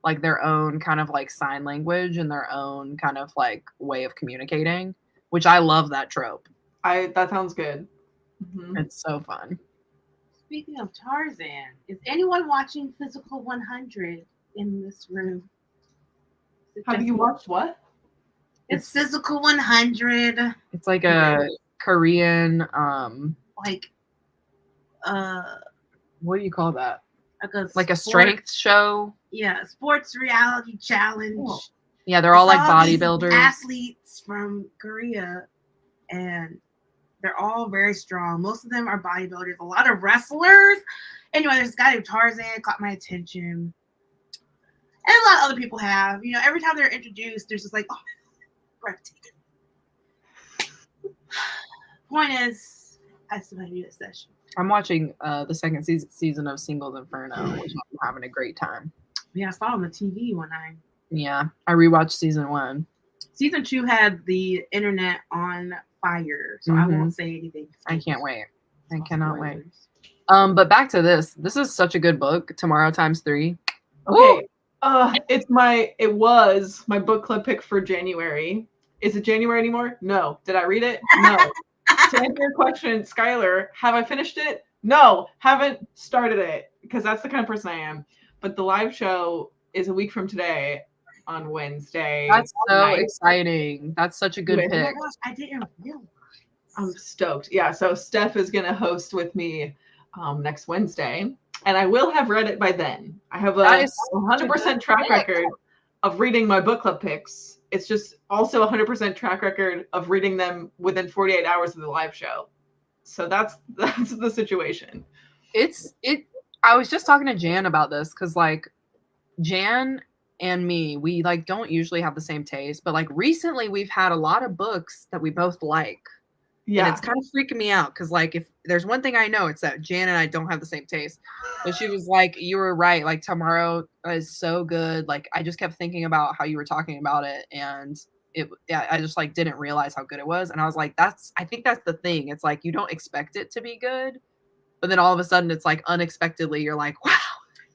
like their own kind of like sign language and their own kind of like way of communicating, which I love that trope. That sounds good. Mm-hmm. It's so fun. Speaking of Tarzan, is anyone watching Physical 100 in this room? Have you watched what? It's Physical 100. It's like a Korean what do you call that? Like a strength show? Yeah, sports reality challenge. Oh. Yeah, they're all like bodybuilders. Athletes from Korea, and they're all very strong. Most of them are bodybuilders. A lot of wrestlers. Anyway, there's this guy named Tarzan caught my attention. And a lot of other people have. You know, every time they're introduced, there's just like, oh, breathtaking. Point is, I still have to do this session. I'm watching the second season of Singles Inferno, which I'm having a great time. Yeah, I saw it on the TV one night. Yeah, I rewatched season 1. Season 2 had the internet on fire, so I won't say anything. I can't wait. I cannot wait. But back to this. This is such a good book. Tomorrow Times 3. Okay. It was my book club pick for January. Is it January anymore? No. Did I read it? No. To answer your question, Skylar, have I finished it? No, haven't started it because that's the kind of person I am. But the live show is a week from today on Wednesday. That's so exciting. That's such a good pick. Oh my gosh, I didn't realize. I'm stoked. Yeah, so Steph is going to host with me next Wednesday, and I will have read it by then. I have a 100% track record of reading my book club picks. It's just also 100% track record of reading them within 48 hours of the live show. So that's the situation. I was just talking to Jan about this because like Jan and me, we like don't usually have the same taste, but like recently we've had a lot of books that we both like. Yeah. And it's kind of freaking me out because like if there's one thing I know, it's that Jan and I don't have the same taste. But she was like, you were right. Like Tomorrow is so good. Like I just kept thinking about how you were talking about it. And I just like didn't realize how good it was. And I was like, I think that's the thing. It's like you don't expect it to be good. But then all of a sudden it's like unexpectedly you're like, wow.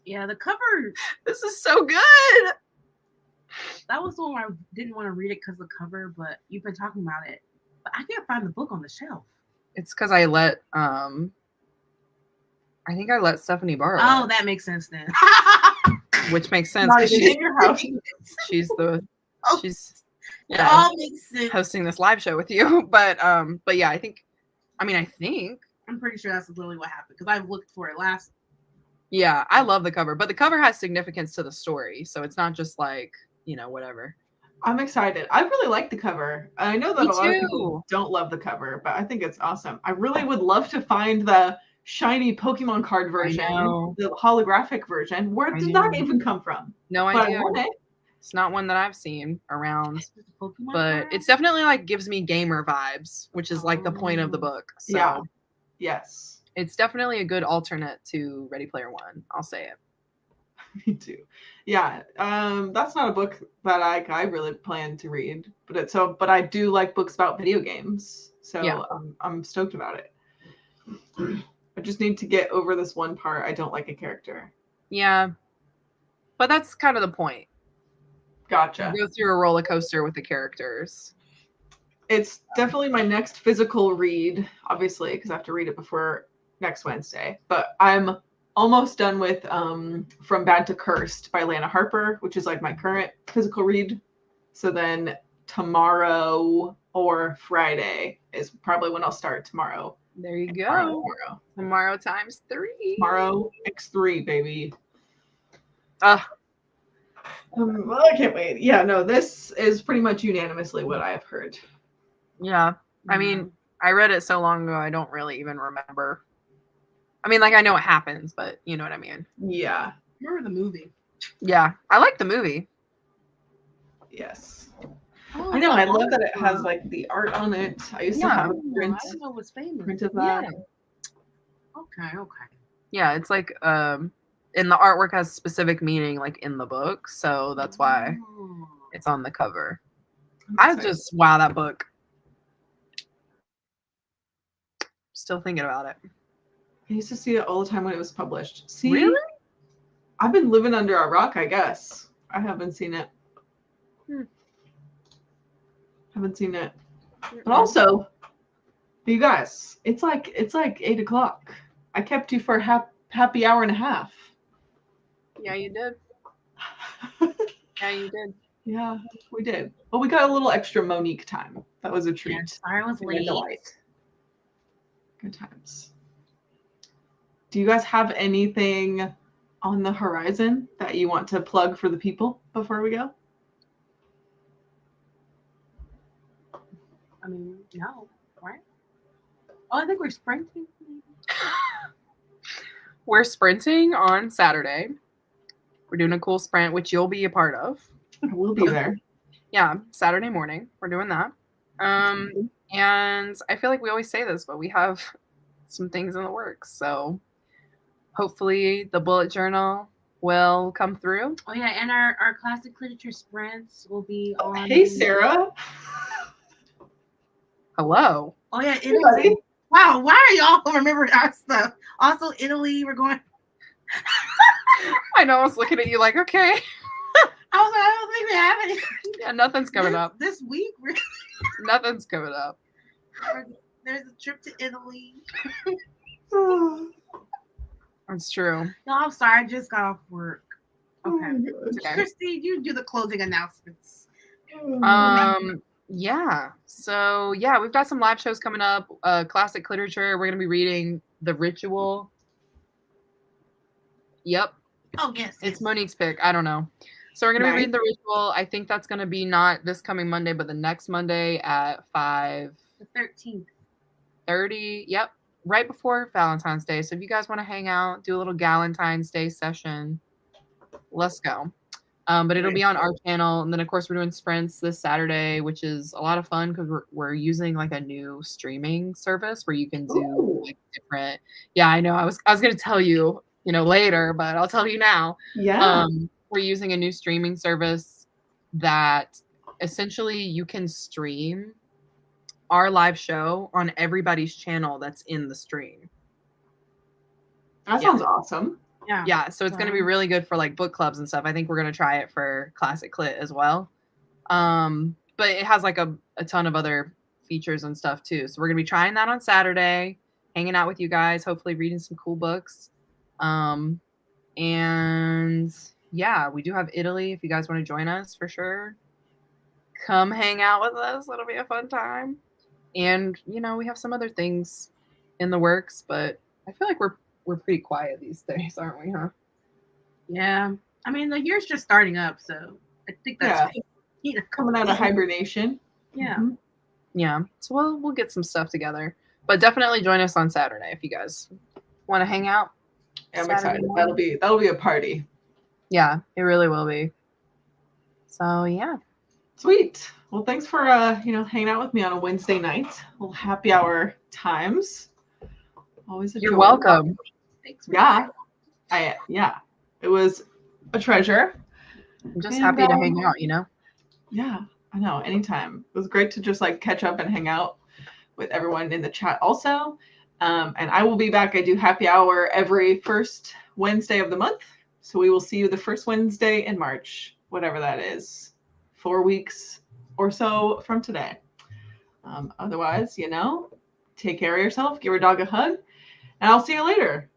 Yeah, the cover. This is so good. That was the one where I didn't want to read it because of the cover, but you've been talking about it. But I can't find the book on the shelf. It's because I let Stephanie borrow. Oh, it. That makes sense then. Which makes sense because she's in your house. She's it all makes sense. Hosting this live show with you. But yeah, I think I'm pretty sure that's literally what happened because I've looked for it last. Yeah, I love the cover, but the cover has significance to the story, so it's not just like, whatever. I'm excited. I really like the cover. I know that a lot of people don't love the cover, but I think it's awesome. I really would love to find the shiny Pokemon card version, the holographic version. Where did that even come from? No idea. I want it. It's not one that I've seen around, Pokemon but card? it's definitely like gives me gamer vibes, which is like the point of the book. So Yeah. Yes. it's definitely a good alternate to Ready Player One. I'll say it. Me too. Yeah. That's not a book that I really plan to read, but I do like books about video games. So Yeah. I'm stoked about it. I just need to get over this one part. I don't like a character. Yeah. But that's kind of the point. Gotcha. You go through a roller coaster with the characters. It's definitely my next physical read, obviously, because I have to read it before next Wednesday. But I'm almost done with From Bad to Cursed by Lana Harper, which is like my current physical read. So then tomorrow or Friday is probably when I'll start tomorrow. There you go. Tomorrow times 3. Tomorrow X3, baby. I can't wait. Yeah, no, this is pretty much unanimously what I have heard. Yeah. I mean, I read it so long ago, I don't really even remember. I mean, like, I know what happens, but you know what I mean. Yeah. Remember the movie? Yeah. I like the movie. Yes. Oh, I know. I love that it has like the art on it. I used to have a print. I didn't know it was famous. Print of that. Okay. Yeah, it's like and the artwork has specific meaning like in the book, so that's why it's on the cover. Wow, that book. Still thinking about it. I used to see it all the time when it was published. See? Really? I've been living under a rock, I guess. I haven't seen it. Haven't seen it. But also, you guys, it's like 8 o'clock. I kept you for a happy hour and a half. Yeah, you did. Yeah, you did. Yeah, we did. But we got a little extra Monique time. That was a treat. Yeah, sorry I was late. Good times. Do you guys have anything on the horizon that you want to plug for the people before we go? I mean, no, right? Oh, I think we're sprinting. We're sprinting on Saturday. We're doing a cool sprint, which you'll be a part of. I will be there. Yeah, Saturday morning. We're doing that. And I feel like we always say this, but we have some things in the works. So hopefully the bullet journal will come through. Oh yeah, and our classic literature sprints will be on. Hey, Sarah. Hello. Oh yeah, Italy. Wow, why are y'all remembering our stuff? Also, Italy, we're going. I know. I was looking at you like, okay. I was like, I don't think we have any. Yeah, nothing's coming up this week. Nothing's coming up. There's a trip to Italy. That's true. No, I'm sorry. I just got off work. Okay. Okay. Christy, you do the closing announcements. Yeah. So yeah, we've got some live shows coming up. Classic literature. We're gonna be reading The Ritual. Yep. Oh yes. It's Monique's pick. I don't know. So we're gonna be reading The Ritual. I think that's gonna be not this coming Monday, but the next Monday at 5. The 13th. 30. Yep. Right before Valentine's Day. So if you guys want to hang out, do a little Galentine's Day session, let's go. But it'll be on our channel. And then of course we're doing sprints this Saturday, which is a lot of fun because we're using like a new streaming service where you can do like different. Yeah, I know. I was gonna tell you, later, but I'll tell you now. Yeah. We're using a new streaming service that essentially you can stream our live show on everybody's channel that's in the stream. That sounds awesome. Yeah, so it's going to be really good for like book clubs and stuff. I think we're going to try it for Classic Lit as well. But it has like a ton of other features and stuff too. So we're going to be trying that on Saturday, hanging out with you guys, hopefully reading some cool books. And yeah, we do have Italy if you guys want to join us for sure. Come hang out with us. It'll be a fun time. And, we have some other things in the works, but I feel like we're pretty quiet these days, aren't we, huh? Yeah. I mean, the year's just starting up, so I think that's coming out of hibernation. Yeah. Mm-hmm. Yeah. So we'll get some stuff together. But definitely join us on Saturday if you guys want to hang out. Yeah, I'm excited. That'll be a party. Yeah, it really will be. So yeah. Sweet. Well, thanks for hanging out with me on a Wednesday night. Little happy hour times. Always a You're joy. welcome. Thanks. Yeah. It was a treasure. I'm just happy to hang out, you know? Yeah, I know. Anytime. It was great to just like catch up and hang out with everyone in the chat also. And I will be back. I do happy hour every first Wednesday of the month. So we will see you the first Wednesday in March, whatever that is, 4 weeks or so from today. Otherwise, take care of yourself, give your dog a hug, and I'll see you later.